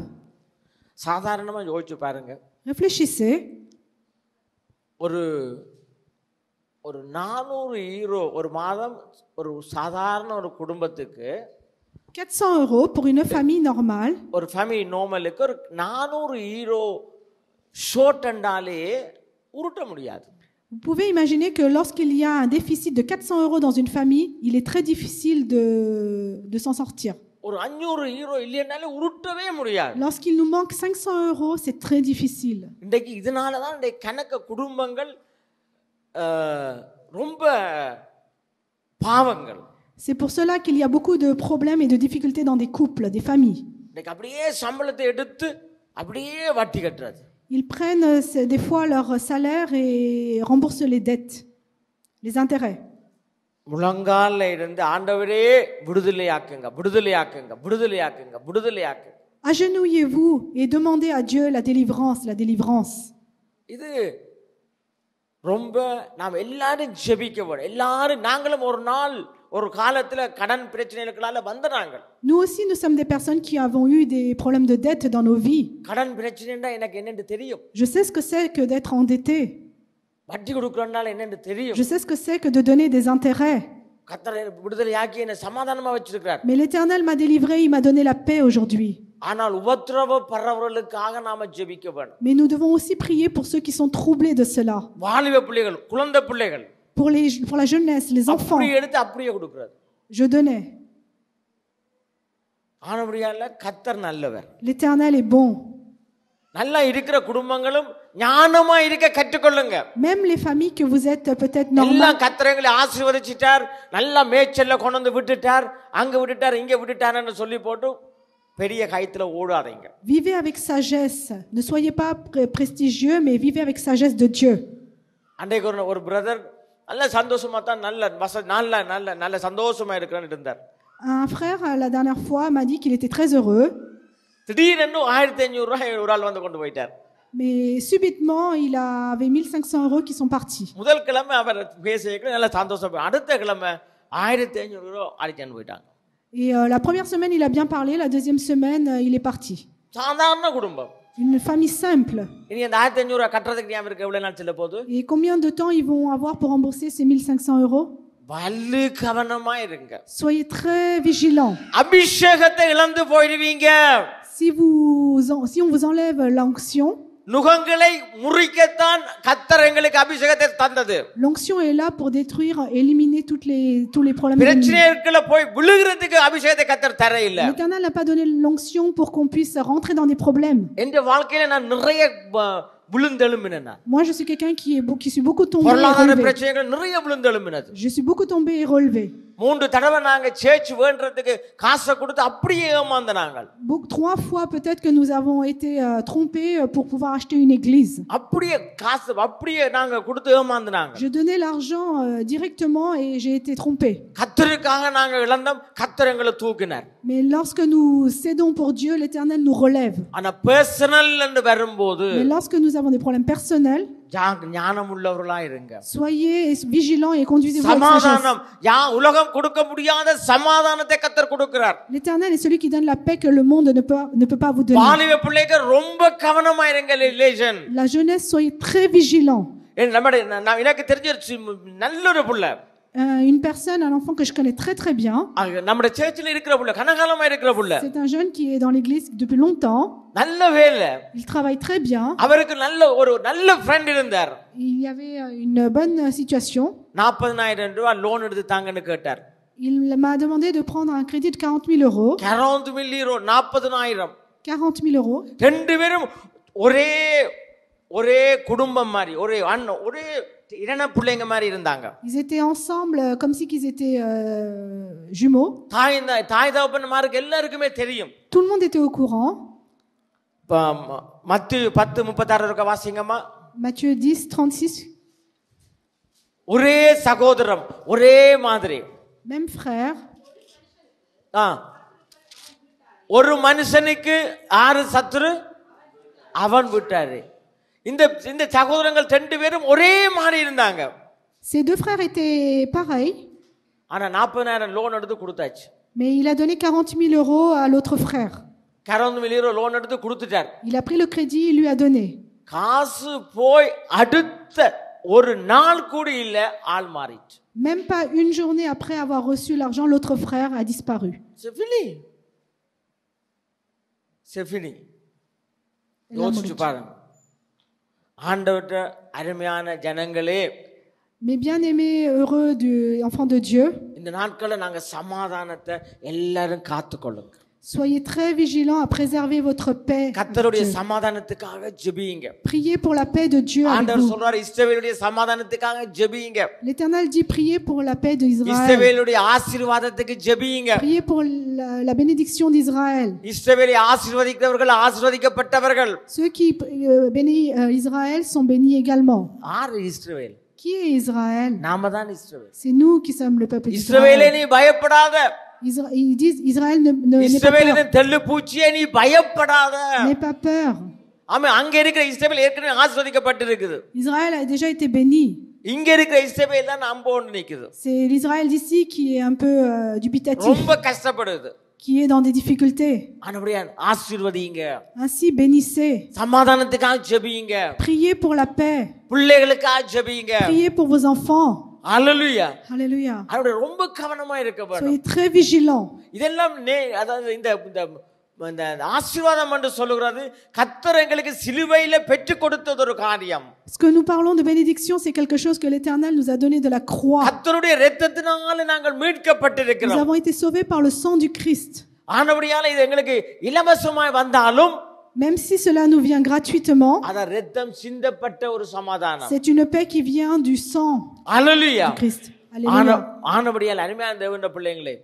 சாதாரணமா யோசிச்சு பாருங்க. Réfléchissez. ஒரு 400 யூரோ ஒரு மாதம் ஒரு சாதாரண ஒரு குடும்பத்துக்கு 400 € pour une famille normale. ஒரு ஃபேமிலி நார்மலுக்கு ஒரு 400 யூரோ ஷார்ட் அண்டாலே உருட்ட முடியாது. Vous pouvez imaginer que lorsqu'il y a un déficit de 400 € dans une famille, il est très difficile de s'en sortir. ஒரு 500 யூரோ இல்லைனாலே உருட்டவே முடியாது. Lorsqu'il nous manque 500 €, c'est très difficile. இன்றைக்கு இதனால தான் இந்த கணக்க குடும்பங்கள் ரொம்ப பாவங்கள். C'est pour cela qu'il y a beaucoup de problèmes et de difficultés dans des couples, des familles. இன்னைக்கு அப்படியே சம்பளத்தை எடுத்து அப்படியே வட்டி கட்டுறது. Ils prennent des fois leur salaire et remboursent les dettes, les intérêts. முழங்கால்ல இருந்து ஆண்டவரே விடுதலையாக்குங்க, விடுதலையாக்குங்க, விடுதலையாக்குங்க, விடுதலையாக்குங்க. Agenouillez-vous et demandez à Dieu la délivrance, la délivrance. இது ரொம்ப நாம் எல்லாரும் ஜெபிக்க வேண்டும். எல்லாரும் நாங்களும் ஒரு நாள் ஒரு காலத்துல கடன் பிரச்சனைகளால வந்தனாங்க. Nous aussi, nous sommes des personnes qui avons eu des problèmes de dette dans nos vies. கடன் பிரச்சனைன்னா எனக்கு என்னன்னு தெரியும். Je sais ce que c'est que d'être endetté. வட்டி கொடுக்கறனால என்னன்னு தெரியும். Je sais ce que c'est que de donner des intérêts. கர்த்தர் விடுதலையாக்கி என்னை சமாதானமா வச்சிருக்கிறார். Mais l'Éternel m'a délivré, il m'a donné la paix aujourd'hui. ஆனால் உபத்திரவப்படுறவர்களுக்காக நாம ஜெபிக்க வேண்டும். Mais nous devons aussi prier pour ceux qui sont troublés de cela. வாலிப பிள்ளைகள், குழந்தை பிள்ளைகள், Pour la jeunesse, les enfants. அப்படி எடுத்து அப்படியே கொடுக்கிறது. Je donnais. ஆனபடியால கர்த்தர் நல்லவர். L'Éternel est bon. நல்லா இருக்கிற குடும்பங்களும் ஞானமா இருக்க கற்றுக்கொள்ளுங்க. Même les familles que vous êtes peut-être எல்லாம் normales. கர்த்தரங்களை ஆசீர்வதிச்சிட்டார், நல்லா மேய்ச்சல்ல கொண்டு வந்து விட்டுட்டார், அங்க விட்டுட்டார், இங்க விட்டுட்டார்னு சொல்லி போட்டு பெரிய கைத்துல ஓடாதீங்க. Vivez avec sagesse. Ne soyez pas prestigieux, mais vivez avec sagesse de Dieu. அன்றைக்கு ஒரு பிரதர் நல்ல சந்தோஷமா தான் நல்ல சந்தோஷமா இருக்கிறான்னு இருந்தார். Un frère, la dernière fois, m'a dit qu'il était très heureux. திடீரென்று 1500 ரூபாய் ஒரு ஆள் வந்து கொண்டு போயிட்டார். Mais subitement, il avait 1500 euros qui sont partis. முதல் கிழமை அவர் பேசிக்க நல்ல சந்தோஷம். அடுத்த கிழமை 1500 ரூபாய் அடிச்சான்னு போயிட்டாங்க. Et la première semaine, il a bien parlé. La deuxième semaine, il est parti. சாதாரண குடும்பம். Une famille simple. இனி அந்த 1500 ரூபாய் கட்டுறதுக்கு ஞாபகம் இருக்கு எவ்வளவு நாள் செல்ல போகுது? Et combien de temps ils vont avoir pour rembourser ces 1500 euros? வலு கவனமா இருங்க. Soyez très vigilants. அபிஷேகத்தை இழந்து போயிடுவீங்க. Si on vous enlève l'onction, நுகங்களை முறிக்கத்தான் கர்த்தர் எங்களுக்கு அபிஷேகத்தை தந்தது. l'onction est là pour détruire, éliminer tous les problèmes. பிரச்சனைகளுக்குள்ள போய் விழுகிறதுக்கு அபிஷேகத்தை கர்த்தர் தர இல்ல. L'Éternel n'a pas donné l'onction pour qu'on puisse rentrer dans des problèmes. என்ற வாழ்க்கையில நான் நிறைய விழுந்தெழும்பினேன். Moi, je suis quelqu'un qui suis beaucoup tombé et பொருளாதார relevé. பிரச்சனைகள் நிறைய விழுந்தெழும்பினது. Je suis beaucoup tombé et relevé. 3 தடவை நாங்க சேர்ச் வேண்டறதுக்கு காசை கொடுத்து அப்படியே ஏமாந்தனாங்க. 3 fois peut-être que nous avons été trompés pour pouvoir acheter une église. அப்படியே காசு அப்படியே நாங்க கொடுத்து ஏமாந்தனாங்க. Je donnais l'argent directement et j'ai été trompé. கர்த்தருக்காக நாங்க இழந்தோம், கர்த்தர் எங்களை தூக்கினார். Mais lorsque nous cédons pour Dieu, l'Éternel nous relève. ஆனா பர்சனல் என்று வரும்போது Mais lorsque nous avons des problèmes personnels, ஞானம் உள்ளவர்களா இருங்க. soyez vigilants et conduisez-vous avec sagesse. சமாதானம் உலகம் கொடுக்க முடியாத சமாதானத்தை கர்த்தர் கொடுக்கிறார். L'Éternel est celui qui donne la paix que le monde ne peut pas vous donner. வாலிப பிள்ளைகள் ரொம்ப கவனமா இருங்க. Relation La jeunesse, soyez très vigilants. எனக்கு தெரிஞ்ச நல்ல ஒரு புள்ள, Une personne, un enfant que je connais très très bien. நம்ம சர்ச்சில் இருக்கிற புள்ள, கனகாலமா இருக்கிற புள்ள. C'est un jeune qui est dans l'église depuis longtemps. நல்ல வேலை. Il travaille très bien. அவருக்கு ஒரு நல்ல ஃப்ரெண்ட் இருந்தார். Il y avait une bonne situation. 40000 ரூபாய் லோன் எடுத்து தாங்கன்னு கேட்டார். Il m'a demandé de prendre un crédit de 40 000 euros. 40,000 euros, 40,000. 40 000 euros. ரெண்டு பேரும் ஒரே குடும்பம் மாதிரி, ஒரே இரண பிள்ளைங்க மாதிரி இருந்தாங்க. Ils étaient ensemble comme si qu'ils étaient jumeaux. தாய் தகப்பன்மாருக்கு எல்லாருக்குமே தெரியும். Tout le monde était au courant. மத்தேயு 10:36 இருக்க வாசிங்கம்மா. Matthieu 10:36. ஒரே சகோதரம், ஒரே மாதிரி. Même frère. ஒரு மனுஷனுக்கு 6 சத்துரு அவன் விட்டாரு. இந்த சகோதரங்கள் 2 பேரும் ஒரே மாதிரி இருந்தாங்க. Ces 2 frères étaient pareils. ஆனா 40,000 லோன் எடுத்து கொடுத்தாச்சு. Mais il a donné 40 000 euros à l'autre frère. 40,000 euros loan எடுத்து கொடுத்துட்டார். Il a pris le crédit, il lui a donné. காசு போய் அடுத்த ஒரு நாள் கூட இல்ல ஆள் மாறிச்சு. Même pas une journée après avoir reçu l'argent, l'autre frère a disparu. C'est fini. யோசிச்சு பாருங்க. ஆண்டவர்ட்ட அருமையான ஜனங்களே, mes bien-aimés heureux enfants de Dieu, இந்த நாட்கள நாங்க சமாதானத்தை எல்லாரும் காத்துக்கொள்ளுங்க. Soyez très vigilants à préserver votre paix. avec கர்த்தருடைய Dieu. சமாதானத்துக்காக ஜெபியுங்க. Priez pour la paix de Dieu avec ஆண்டவர் vous. சொல்றாரு இஸ்ரவேலுடைய சமாதானத்துக்காக ஜெபியுங்க. L'Éternel dit priez pour la paix d'Israël. இஸ்ரவேலுடைய ஆசீர்வாதத்துக்கு ஜெபியுங்க. Priez pour la bénédiction d'Israël. இஸ்ரவேலை ஆசீர்வதிக்கிறவர்கள் ஆசீர்வதிக்கப்பட்டவர்கள். Ceux qui bénissent Israël sont bénis également. ஆறு இஸ்ரவேல்? Qui est Israël? நாம தான் இஸ்ரவேல். C'est nous qui sommes le peuple இஸ்ரவேலே d'Israël. நீ பயப்படாத. Ils disent Israël n'aie pas இஸ்ரவேலின் peur. தெள்ளு பூச்சியே நீ பயப்படாத. N'aie pas peur. ஆமா, அங்க இருக்கிற இஸ்ரவேல் ஏற்கனவே ஆசீர்வதிக்கப்பட்டிருக்குது. Israël a déjà été béni. இங்க இருக்கிற இஸ்ரவேல் தான் நம்போன்னு நிக்குது. C'est l'Israël d'ici qui est un peu dubitatif, ரொம்ப கஷ்டப்படுது. qui est dans des difficultés. ஆண்டவரே ஆசீர்வதிங்க. Ainsi bénissez. சமாதானத்துக்காக ஜெபியுங்க. Priez pour la paix. பிள்ளைகளுக்காக ஜெபியுங்க. Priez pour vos enfants. அல்லேலூயா. Alléluia. அவருடைய ரொம்ப கவனமா இருக்க வேண்டும். Soyez très vigilants. இதெல்லாம் அதாவது இந்த இந்த ஆசீர்வாதம் என்று சொல்லுகிறது கர்த்தர் எங்களுக்கு சிலுவையில பெற்றுக் கொடுத்தது ஒரு காரியம். Ce que nous parlons de bénédiction, c'est quelque chose que l'Éternel nous a donné de la croix. கர்த்தருடைய இரத்தத்தினால நாங்கள் Nous மீட்கப்பட்டிருக்கிறோம். avons été sauvés par le sang du Christ. ஆனபடியால இது எங்களுக்கு இலவசமாய் வந்தாலும் Même si cela nous vient gratuitement, அத இரத்தம் சிந்தப்பட்ட ஒரு சமாதானம். c'est une paix qui vient du sang அல்லேலூயா. du Christ. Alléluia. ஆனபடியால அருமையான தேவனுடைய பிள்ளைகளே,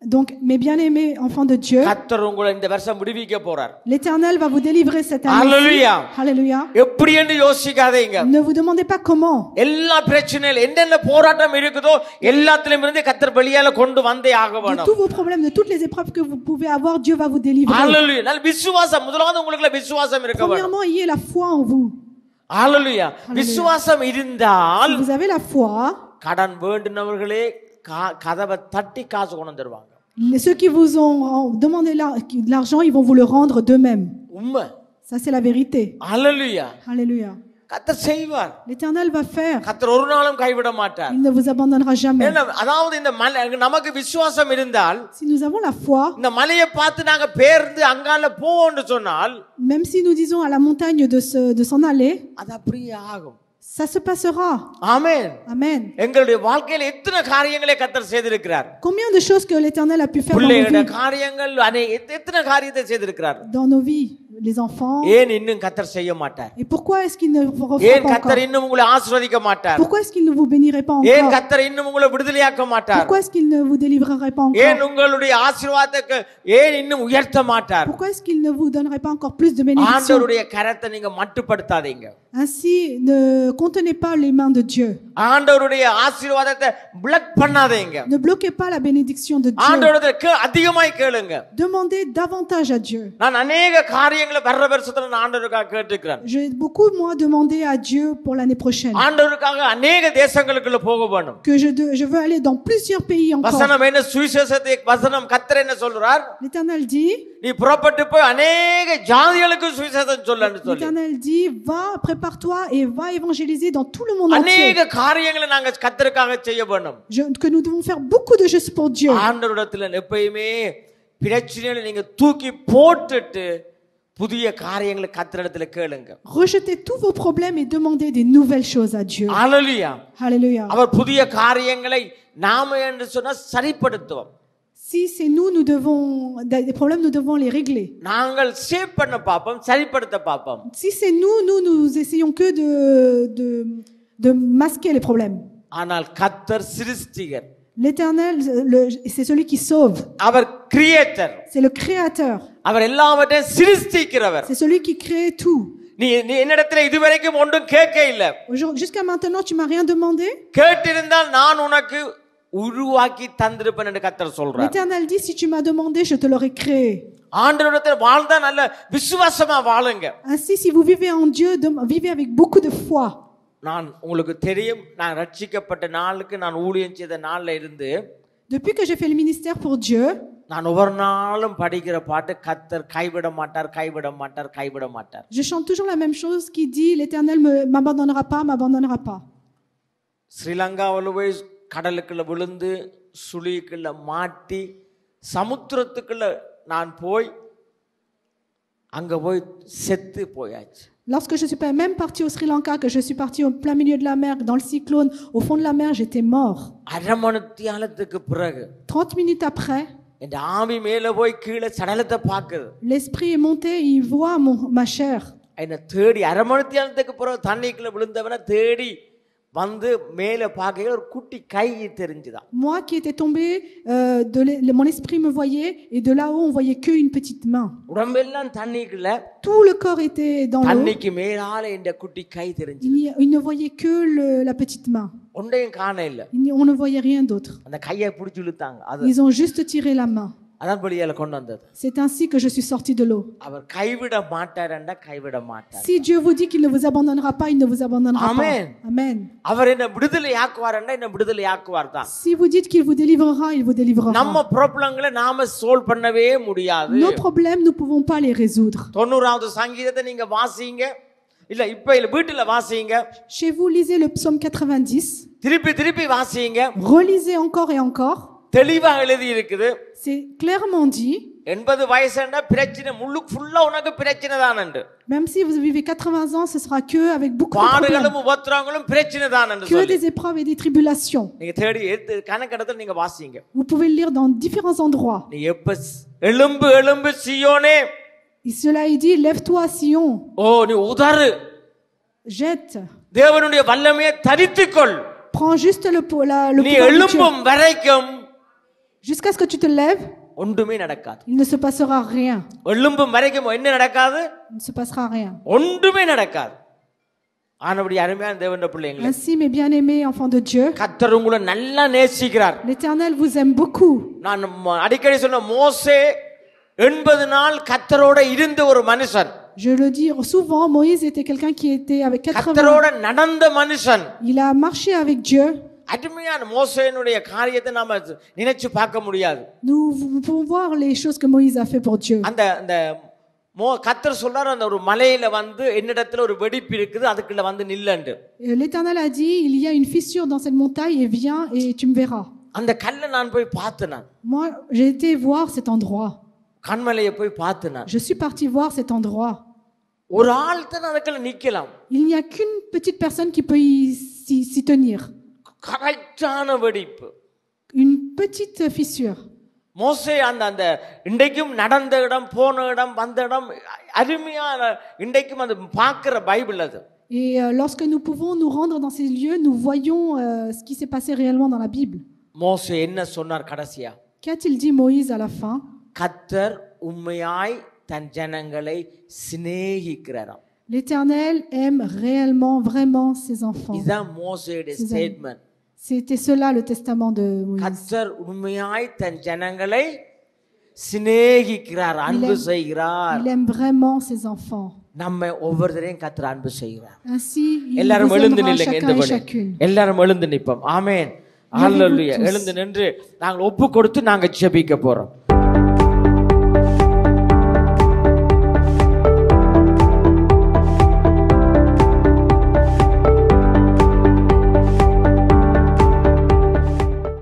Donc, mes bien-aimés enfants de Dieu, கர்த்தர் உங்களை இந்த வருஷம் விடுவிக்க போறார். l'Éternel va vous délivrer cette année. Alléluia. Alléluia. எப்படி என்று யோசிக்காதீங்க. Ne vous demandez pas comment. எல்லா பிரச்சனையில என்னென்ன போராட்டம் இருக்குதோ எல்லாத்திலும் இருந்து கர்த்தர் வெளியால கொண்டு வந்தே ஆக De வேணும். tous vos problèmes, de toutes les épreuves que vous pouvez avoir, Dieu va vous délivrer. அல்லேலூயா. நல்ல விசுவாசம், முதலாவது உங்களுக்கு விசுவாசம் இருக்க வேணும். Premièrement, ayez la foi en vous. அல்லேலூயா. விசுவாசம் இருந்தால் Si vous avez la foi, கடன் வேண்டினவர்களே கதவை தட்டி காசு கொண்டு தருவாங்க. ceux qui vous ont demandé de l'argent, ils vont vous le rendre d'eux-mêmes. உண்மை. Ça, c'est la vérité. அல்லேலூயா. Alléluia. கர்த்தர் செய்வார். L'Éternel va faire. கர்த்தர் ஒரு நாளும் கைவிட மாட்டார். Il ne vous abandonnera jamais. ஏன்னா, அதாவது இந்த நமக்கு விசுவாசம் இருந்தால் Si nous avons la foi, இந்த மலையை பார்த்து நாங்க பேர்ந்து அங்கால போவோம்னு சொன்னால் même si nous disons à la montagne de s'en aller, அது அப்படியே ஆகும். ça se passera. ஆமென். Amen. எங்களுடைய வாழ்க்கையில எத்தனை காரியங்களை கர்த்தர் செய்திருக்கிறார். Combien de choses que l'Éternel a pu faire dans nos பிள்ளைகளுடைய vies, காரியங்கள் எத்தனை காரியத்தை செய்திருக்கிறார். dans nos vies, les enfants. ஏன் இன்னும் கர்த்தர் செய்ய மாட்டார்? Et pourquoi est-ce qu'il ne vous refera ஏன் pas கர்த்தர் encore? இன்னும் உங்களை ஆசீர்வதிக்க மாட்டார்? Pourquoi est-ce qu'il ne vous bénirait pas ஏன் encore? கர்த்தர் இன்னும் உங்களை விடுதலையாக்க மாட்டார்? Pourquoi est-ce qu'il ne vous délivrerait pas ஏன் encore? உங்களுடைய ஆசீர்வாதத்தை ஏன் இன்னும் உயர்த்த மாட்டார்? Pourquoi est-ce qu'il ne vous donnerait pas encore plus de bénédictions? ஆண்டவருடைய கரத்தை நீங்க மட்டுப்படுத்தாதீங்க. Ainsi, ne contenez pas les mains de Dieu. ஆண்டவருடைய ஆசீர்வாதத்தை பிளாக் பண்ணாதீங்க. Ne bloquez pas la bénédiction de Dieu. ஆண்டவரத்தை அதிகமாய் கேளுங்க. Demandez davantage à Dieu. நான் அநேக காரியங்களை வர்ற வருஷத்துல நான் ஆண்டவருக்காக கேட்டுக்கிறேன். J'ai beaucoup, moi, demandé à Dieu pour l'année prochaine. ஆண்டவருக்காக அநேக தேசங்களுக்குள்ள போக வேண்டும். Que je veux aller dans plusieurs pays encore. வசனம் என்ன சுவிசேஷத்தை வசனம் கர்த்தர் என்ன சொல்றார்? L'Éternel dit, நீ புறப்பட்டு போய் அநேக ஜாதிகளுக்கு சுவிசேஷம் சொல்லன்னு சொல்லி. l'Éternel dit, va, prépare-toi et va évangéliser dans tout le monde entier. அநேக காரியங்களை நாங்க கர்த்தருக்காக செய்ய வேண்டும். Que nous devons faire beaucoup de choses pour Dieu. ஆண்டவரிடத்துல எப்பயுமே பிரச்சனைகளை நீங்க தூக்கி போட்டுட்டு புதிய காரியங்களை கர்த்தரிடத்துல கேளுங்க. Rejetez tous vos problèmes et demandez des nouvelles choses à Dieu. அல்லேலூயா. Alléluia. அவர் புதிய காரியங்களை நாம என்று சொன்னா சரிப்படுத்துவோம். Si c'est nous, nous devons des problèmes, nous devons les régler. நாங்கள் சேவ் பண்ண பாப்போம், சரிப்படுத்த பாப்போம். Si c'est nous essayons que de masquer les problèmes. ஆனால் கர்த்தர் சிருஷ்டிகர். L'Éternel, c'est celui qui sauve. அவர் கிரியேட்டர். C'est le Créateur. அவர் எல்லாவற்றையும் சிருஷ்டிக்கிறவர். C'est celui qui crée tout. நீ என்னிடத்துல இதுவரைக்கும் ஒன்றும் கேட்க இல்ல. Jusqu'à maintenant, tu m'as rien demandé. கேட்டிருந்தால் நான் உனக்கு உருவாக்கி தந்திருப்பேன் என்று கர்த்தர் சொல்றார். L'Éternel dit, si tu m'as demandé, je te l'aurais créé. ஆண்டவரிடத்தில் வாழ்ந்தா நல்ல விசுவாசமா வாழுங்க. Ainsi, si vous vivez en Dieu, vivez avec beaucoup de foi. நான் உங்களுக்கு தெரியும், நான் ரட்சிக்கப்பட்ட நாளுக்கு நான் ஊழியம் செய்த நாள்ல இருந்து Depuis que j'ai fait le ministère pour Dieu, நான் ஒவ்வொரு நாளும் படிக்கிற பாட்டு கர்த்தர் கைவிட மாட்டார், கைவிட மாட்டார், கைவிட மாட்டார். je chante toujours la même chose qui dit, l'Éternel ne m'abandonnera pas. ஸ்ரீலங்காவில் போய் கடலுக்குள்ள விழுந்து சுழிக்குள்ள மாட்டி சமுத்திரத்துக்குள்ள நான் போய் அங்க போய் செத்து போயாச்சு. Lorsque je suis même parti au Sri Lanka, que je suis parti au plein milieu de la mer, dans le cyclone, au fond de la mer, j'étais mort. அரை மணித்தியாலத்துக்கு பிறகு 30 minutes après, என் ஆவி மேல போய் கீழே சடலத்தை பாக்குது. L'esprit est monté, il voit ma chair. என்ன தேடி அரை மணி நேரத்துக்கு பிறகு தண்ணிக்குள்ள விழுந்தவன தேடி வந்து மேல பார்க்க ஒரு குட்டி கை தெரிஞ்சுதான். Moi qui étais tombé, mon esprit me voyait et de là-haut on voyait que une petite main. உடம்பெல்லாம் தண்ணிக்குள்ள, Tout le corps était dans l'eau. தண்ணிக்கு மேலால இந்த குட்டி கை தெரிஞ்சு. Il ne voyait que la petite main. ஒன்றையும் காண இல்ல. On ne voyait rien d'autre. அந்த கையை பிடிச்சு இழுத்தாங்க. அது Ils ont juste tiré la main. அதான் வெளியில கொண்டு வந்தது. C'est ainsi que je suis sortie de l'eau. அவர் கைவிட மாட்டாரண்டா கைவிட மாட்டார். Si Dieu vous dit qu'il ne vous abandonnera pas, il ne vous abandonnera Amen. pas. Amen. அவர் என்ன விடுதலை ஆக்குவாரண்டா என்ன விடுதலை ஆக்குவார் தான். Si vous dites qu'il vous délivrera, il vous délivrera. நம்ம ப்ராப்ளங்களை நாம சால்வ் பண்ணவே முடியாது. Nos problèmes, nous ne pouvons pas les résoudre. 90வது சங்கீதத்தை நீங்க வாசிங்க. இல்ல இப்ப வீட்டுல வாசிங்க. Chez vous, lisez le psaume 90. திருப்பி திருப்பி வாசிங்க. Relisez encore et encore. தெளிவா எழுதி இருக்குது. C'est clairement dit. 80 வயசுன்னா பிரச்சனை முள்ளு ஃபுல்லா உனக்கு பிரச்சனை தானண்டு. Même si vous vivez 80 ans, ce sera que avec beaucoup de பாடுகளும் problèmes. உபத்திரவங்களும் பிரச்சனை தானண்டு Que சொல்லி. des épreuves et des tribulations. நீங்க தேடி கணக்கெடுத்து நீங்க வாசிங்க. Vous pouvez le lire dans différents endroits. நீ எப்ப எழும்பு எழும்பு சீயோனே. Et cela est dit, lève-toi Sion. ஓ நீ உதறு. Jette. தேவனுடைய வல்லமையை தரித்துக்கொள். Prends juste le நீ pouvoir de Dieu. எழும்பும் வரைக்கும் Jusqu'à ce que tu te lèves, ஒன்றுமே நடக்காது. il ne se passera rien. எழும்பும் வரைக்கும் என்ன நடக்காது? Il ne se passera rien. ஒன்றுமே நடக்காது. ஆனபடி அருமையான தேவனுடைய பிள்ளைங்களே, Ainsi, mes bien-aimés enfants de Dieu, கர்த்தர் உங்களை நல்லா நேசிக்கிறார். l'Éternel vous aime beaucoup. நான் அடிக்கடி சொன்ன மோசே 80 நாள் கர்த்தரோட இருந்த ஒரு மனுஷன். Je le dis souvent, Moïse était quelqu'un qui était avec 80 கர்த்தரோட நடந்த மனுஷன். Il a marché avec Dieu. அருமையான மோசேனுடைய காரியத்தை நாம நினைச்சு பார்க்க முடியாது. Nous pouvons voir les choses que Moïse a fait pour Dieu. அந்த கர்த்தர் சொல்றாரு, அந்த ஒரு மலையில வந்து என்னிடத்துல ஒரு வெடிப்பு இருக்குது, அதுக்குள்ள வந்து நில்லண்டு. L'Éternel a dit, il y a une fissure dans cette montagne et viens et tu me verras. அந்த கல்லை நான் போய் பார்த்தேன். நான் Moi, j'ai été voir cet endroit. கண்மலையை போய் பார்த்தேன். நான் Je suis parti voir cet endroit. ஒரு ஆள் தான் அதுக்குள்ள நிக்கலாம். Il n'y a qu'une petite personne qui peut s'y tenir. கரெக்டான வெடிப்பு. Une petite fissure. மோசே அந்த இன்றைக்கும் நடந்த இடம், போன இடம், வந்த இடம் அருமையான, இன்றைக்கும் அது பார்க்கிற பைபிள் அது. Et lorsque nous pouvons nous rendre dans ces lieux, nous voyons ce qui s'est passé réellement dans la Bible. மோசே என்ன சொன்னார் கடைசியா? Qu'a-t-il dit Moïse à la fin? கர்த்தர் உண்மையாய் தன் ஜனங்களை சிநேகிக்கிறாராம். L'Éternel aime réellement, vraiment ses enfants. இதுதான் மோசேயுடைய statement. C'était cela le testament de Moïse. கர்த்தர் உண்மையாய் தன் ஜனங்களை சிநேகிக்கிறார், அன்பு செய்கிறார். Il aime vraiment ses enfants. நம்ம ஒவ்வொருத்தரையும் கர்த்தர் அன்பு செய்கிறார். Ainsi, il எல்லாரும் vous எழுந்து aimera நில்லுங்க. இந்த chacun et வழி chacune. எல்லாரும் எழுந்து நிற்போம். ஆமென். ஹல்லேலூயா. எழுந்து நின்று நாங்கள் ஒப்பு கொடுத்து நாங்கள் ஜெபிக்க போறோம்.